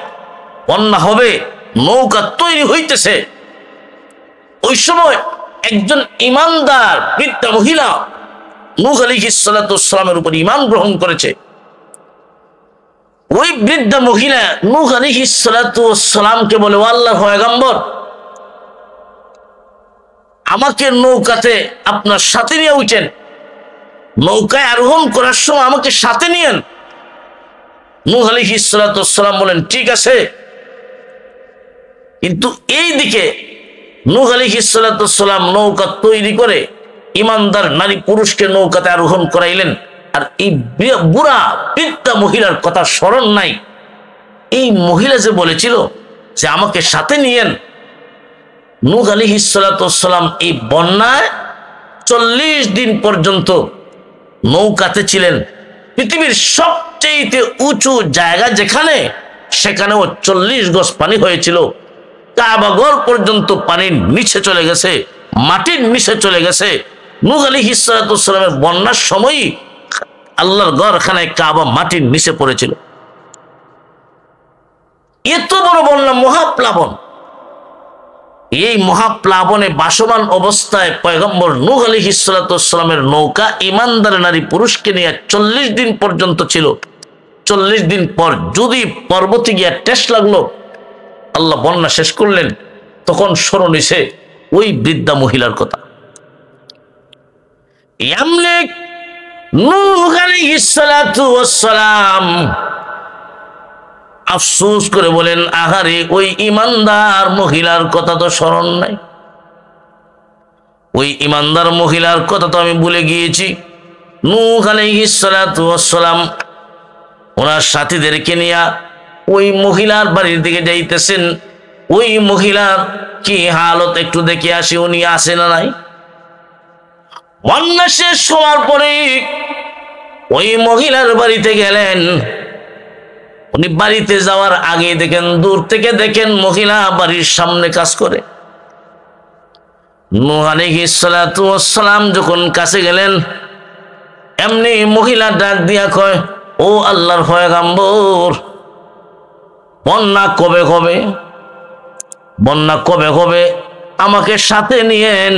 বন্যা হবে, নৌকা তৈরি হইতেছে। ওই সময় একজন ঈমানদার বৃদ্ধা মহিলা নূহ আলাইহিস সালাতু ওয়াস সালামের উপর ঈমান গ্রহণ করেছে। ওই বৃদ্ধা মহিলা নূহ আলাইহিস সালাতু ওয়াস সালামকে বলে, ও আল্লাহর পয়গম্বর, আমাকে নৌকাতে আপনার সাথে নিয়ে উঠেন, নৌকায় আরোহণ করার সময় আমাকে সাথে নিয়েন। নূহ আলাইহিস সালাতু ওয়াস সালাম বলেন, ঠিক আছে। কিন্তু এই দিকে নূহ আলাইহিস সালাতু ওয়াস সালাম নৌকা তৈরি করে ঈমানদার নারী পুরুষকে নৌকাতে আরোহণ করাইলেন। আর এই বুড়া বৃদ্ধা মহিলার কথা স্মরণ নাই। এই মহিলা যে বলেছিল যে আমাকে সাথে নিয়েন, নূহ আলাইহিস সালাতু ওয়াস সালাম এই বন্যায় 40 দিন পর্যন্ত নৌকাতে ছিলেন। পৃথিবীর সবচেয়ে উঁচু জায়গা যেখানে, সেখানেও 40 গজ পানি হয়েছিল। কাবাঘর পর্যন্ত পানির নিচে চলে গেছে, মাটির নিচে চলে গেছে। নূহ আলাইহিস সালাতু ওয়াস সালামের বন্যার সময়ই আল্লাহর ঘরখানায় কাবা মাটির নিচে পড়েছিল। এত বড় বন্যা, মহাপ্লাবন। এই মহাপ্লাবনে বাসমান অবস্থায় পয়গম্বর নূহ আলাইহিস সালাতু ওয়াস সালামের নৌকা ঈমানদার নারী পুরুষকে নিয়ে 40 দিন পর্যন্ত ছিল। 40 দিন পর যদি পর্বতে গিয়া টেস্ট লাগলো, আল্লাহ বন্যা শেষ করলেন, তখন স্মরণ হইছে ওই বৃদ্ধা মহিলার কথা। ইয়ামলিক নূহ আলাইহিস সালাতু ওয়াস সালাম আফসোস করে বলেন, আহারে, ওই ঈমানদার মহিলার কথা তো স্মরণ নাই। ওই ঈমানদার মহিলার কথা তো আমি ভুলে গিয়েছি। নূহ আলাইহিস সালাতু ওয়াস সালাম ওনার সাথীদেরকে নিয়ে ওই মহিলার বাড়ির দিকে যাইতেছেন। ওই মহিলার কি হালত একটু দেখে আসি, উনি আসে না নাই। বন্যা শেষ হওয়ার পরে ওই মহিলার বাড়িতে গেলেন। উনি বাড়িতে যাওয়ার আগে দেখেন, দূর থেকে দেখেন মহিলা বাড়ির সামনে কাজ করে। নূহ আলাইহিস সালাতু ওয়াস সালাম যখন কাছে গেলেন, এমনি মহিলা ডাক দিয়া কয়, ও আল্লাহর পয়গম্বর, বন্যা কবে হবে? বন্যা কবে হবে? আমাকে সাথে নিয়েন।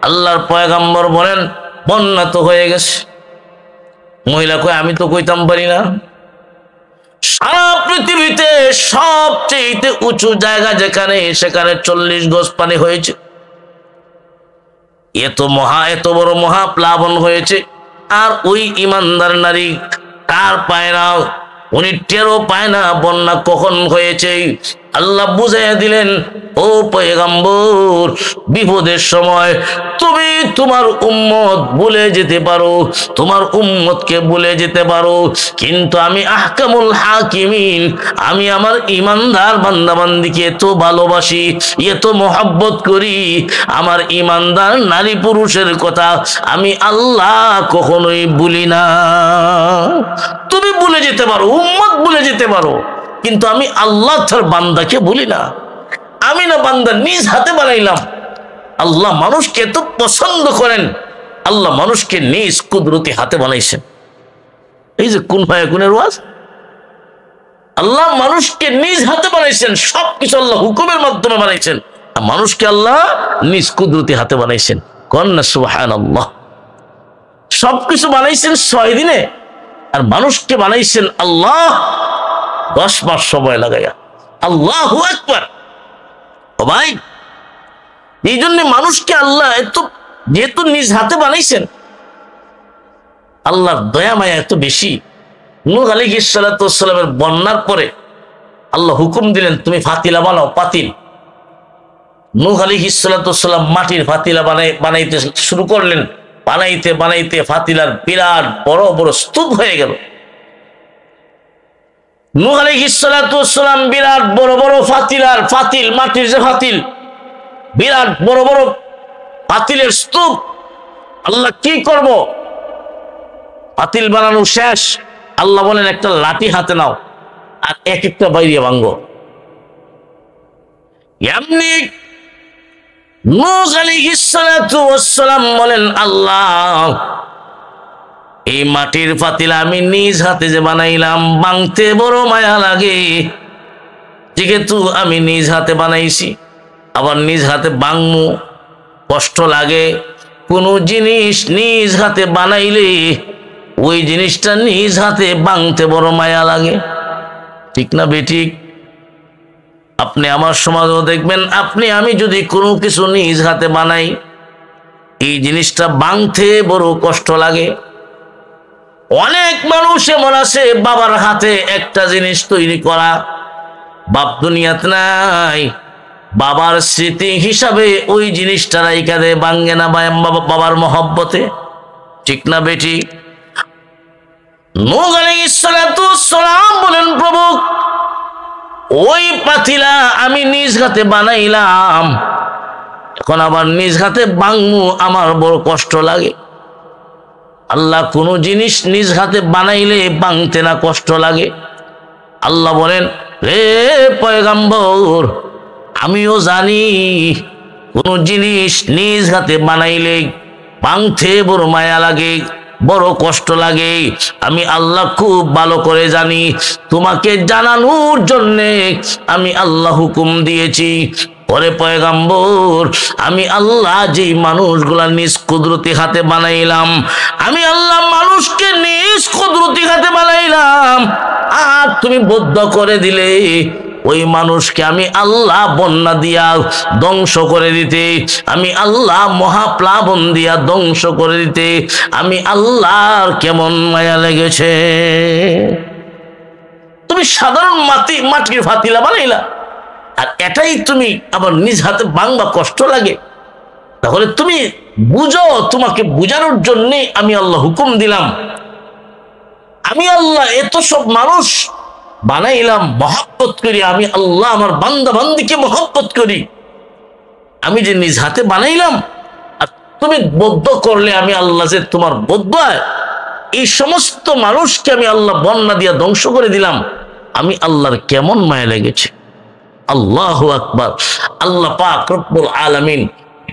আল্লাহর পয়গম্বর বলেন, বন্যা তো হয়ে গেছে। মহিলা কয়, আমি তো কইতাম পারি না। সারা পৃথিবীতে সবচেয়ে উঁচু জায়গা যেখানে, সেখানে 40 গজ পানি হয়েছে। এত বড় মহাপ্লাবন হয়েছে, আর ওই ঈমানদার নারী তার পায় না, উনি টেরও পায় না বন্যা কখন হয়েছে। আল্লাহ বুঝাইয়া দিলেন, ও পয়গম্বর, বিপদের সময় তুমি তোমার উম্মত ভুলে যেতে পারো, তোমার উম্মতকে ভুলে যেতে পারো, কিন্তু আমি আহকামুল হাকিমিন, আমি আমার ইমানদার বান্দাবান্দিকে এত ভালোবাসি, এত মহব্বত করি, আমার ইমানদার নারী পুরুষের কথা আমি আল্লাহ কখনোই ভুলি না। তুমি ভুলে যেতে পারো, উম্মত ভুলে যেতে পারো, কিন্তু আমি আল্লাহ তার বান্দাকে ভুলি না। আমি না বান্দা নিজ হাতে বানাইলাম। আল্লাহ মানুষকে এত পছন্দ করেন, আল্লাহ মানুষকে নিজ কুদরতি হাতে বানাইছেন। এই যে কুন ফায়াকুনের ওয়াজ, আল্লাহ মানুষকে নিজ হাতে বানাইছেন, সবকিছু আল্লাহ হুকুমের মাধ্যমে বানাইছেন, আর মানুষকে আল্লাহ নিজ কুদরতি হাতে বানাইছেন। কন্যা সুবহানাল্লাহ। সবকিছু বানাইছেন 6 দিনে, আর মানুষকে বানাইছেন আল্লাহ 10 মাস সময় লাগাইয়া। আল্লাহু আকবার। ও ভাই, এই জন্য মানুষকে আল্লাহ এত, যেহেতু নিজ হাতে বানাইছেন, আল্লাহর দয়া মায়া এত বেশি। নূহ আলাইহিস সালাতু ওয়াস সালামের বন্যার পরে আল্লাহ হুকুম দিলেন, তুমি ফাতিলা বানাও, পাতিল। নূহ আলাইহিস সালাতু ওয়াস সালাম মাটির ফাতিলা বানাইতে শুরু করলেন। বানাইতে বানাইতে ফাতিলার বিরাট বড় বড় স্তূপ হয়ে গেল। নূহ আলাইহিস সালাতু ওয়াস সালাম বিরাট বড় বড় ফাতিল, মাটির যে ফাতিল, বিরাট বড় বড় ফাতিলের স্তূপ। আল্লাহ কি করব? ফাতিল বানানো শেষ, আল্লাহ বলেন একটা লাঠি হাতে নাও, আর এক একটা বাইরে ভাঙ্গো। এমনি নূহ আলাইহিস সালাতু ওয়াস সালাম বলেন, আল্লাহ এই মাটির ফাতিলা আমি নিজ হাতে যে বানাইলাম, ভাঙতে বড় মায়া লাগে, যেহেতু আমি নিজ হাতে বানাইছি, আবার নিজ হাতে ভাঙমু, কষ্ট লাগে। কোনো জিনিস নিজ হাতে বানাইলে ওই জিনিসটা নিজ হাতে ভাঙতে বড় মায়া লাগে, ঠিক না বেঠিক? আপনি আমার সমাজও দেখবেন, আপনি আমি যদি কোনো কিছু নিজ হাতে বানাই, এই জিনিসটা ভাঙতে বড় কষ্ট লাগে। অনেক মানুষ এমন আছে, বাবার হাতে একটা জিনিস তৈরি করা, বাপ দুনিয়াতে নাই, বাবার স্মৃতি হিসাবে ওই জিনিসটা রাইখা দেয়, ভাঙ্গে না বাবার মহব্বতে, ঠিক না বেটি? নূহ আলাইহিস সালাতু ওয়াস সালাম বলেন, প্রভু ওই পাতিলা আমি নিজ হাতে বানাইলাম, এখন আবার নিজ হাতে ভাঙমু, আমার বড় কষ্ট লাগে। আল্লাহ কোন জিনিস নিজ হাতে বানাইলে ভাঙতে না কষ্ট লাগে? আল্লাহ বলেন, রে পয়গম্বর, আমিও জানি কোন জিনিস নিজ হাতে বানাইলে ভাঙতে বড় মায়া লাগে, বড় কষ্ট লাগে। আমি আল্লাহ খুব ভালো করে জানি, তোমাকে জানানোর জন্যে আমি আল্লাহ হুকুম দিয়েছি। ওরে পয়গম্বর, আমি আল্লাহ যেই মানুষগুলা নিজ কুদরতি হাতে বানাইলাম, আমি আল্লাহ মানুষকে নিজ কুদরতি হাতে বানাইলাম, আর তুমি বদ্ধ করে দিলে ওই মানুষকে আমি আল্লাহ বন্যা দিয়া ধ্বংস করে দিতে, আমি আল্লাহ মহাপ্লাবন দিয়া ধ্বংস করে দিতে আমি আল্লাহর কেমন মায়া লেগেছে। তুমি সাধারণ মাটির ফাতিলা বানাইলা, আর এটাই তুমি আবার নিজ হাতে ভাঙবা, কষ্ট লাগে। তাহলে তুমি বুঝো, তোমাকে বুঝানোর জন্যে আমি আল্লাহ হুকুম দিলাম। আমি আল্লাহ এত সব মানুষ বানাইলাম, মহব্বত করি, আমি আল্লাহ আমার বান্দা বান্দিকে মহব্বত করি। আমি যে নিজ হাতে বানাইলাম, আর তুমি বদ্ধ করলে আমি আল্লাহ যে তোমার বদ্ধ হয়, এই সমস্ত মানুষকে আমি আল্লাহ বন্যা দিয়া ধ্বংস করে দিলাম, আমি আল্লাহর কেমন মায়া লেগেছে। আল্লাহু আকবার। আল্লাহ পাক রব্বুল আলামিন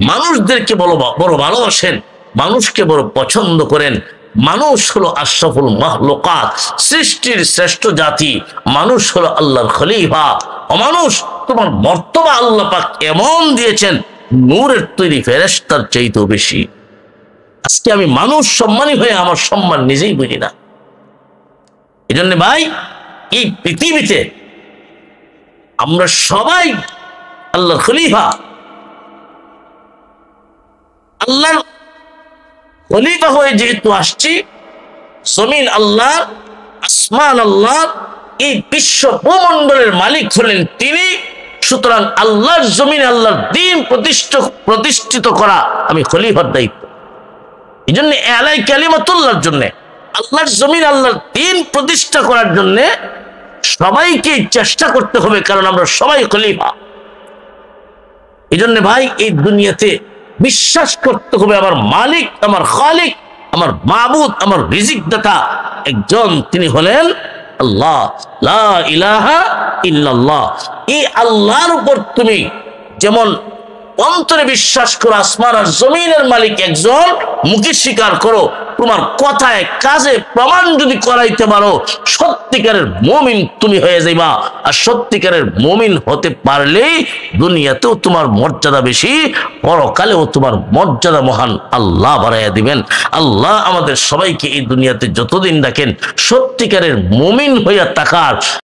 মানুষদেরকে বড় ভালোবাসেন, মানুষকে বড় পছন্দ করেন। মানুষ হলো আশরাফুল মাখলুকাত, সৃষ্টির শ্রেষ্ঠ জাতি। মানুষ হলো আল্লাহর খলিফা। অমানুষ, তোমার মর্তবা আল্লাহ পাক এমন দিয়েছেন, নূরের তৈরি ফেরেশতার চাইতেও বেশি। আজকে আমি মানুষ সম্মানী হয়ে আমার সম্মান নিজেই বুঝি না। এই জন্য ভাই, এই পৃথিবীতে আমরা সবাই আল্লাহর খলিফা। আল্লাহর খলিফা হয়ে যেহেতু আসছি, জমিন আল্লাহ, আসমান আল্লাহ, এই বিশ্ব ভূমণ্ডলের মালিক হলেন তিনি। সুতরাং আল্লাহর জমিনে আল্লাহর দ্বীন প্রতিষ্ঠিত করা আমি খলিফার দায়িত্ব। এই জন্য আলাই কালিমাতুল্লাহর জন্য আল্লাহর জমিন আল্লাহর দ্বীন প্রতিষ্ঠা করার জন্য সবাইকে চেষ্টা করতে হবে, কারণ আমরা সবাই খলিফা। এই জন্য ভাই এই দুনিয়াতে বিশ্বাস করতে হবে আমার মালিক, আমার খালিক, আমার মাবুদ, আমার রিজিক দাতা একজন, তিনি হলেন আল্লাহ, লা ইলাহা ইল্লাল্লাহ। এই আল্লাহর উপর তুমি যেমন অন্তরে বিশ্বাস করো, আসমান আর জমিনের মালিক একজন, মুখে স্বীকার করো, তোমার কথায় কাজে প্রমাণ যদি করাইতে পারো, সত্যিকারের মুমিন তুমি হয়ে যাইবা। আর সত্যিকারের মুমিন হতে পারলেই দুনিয়াতেও তোমার মর্যাদা বেশি, পরকালেও তোমার মর্যাদা মহান আল্লাহ বাড়াইয়া দিবেন। আল্লাহ আমাদের সবাইকে এই দুনিয়াতে যতদিন দেখেন সত্যিকারের মুমিন হইয়া থাকার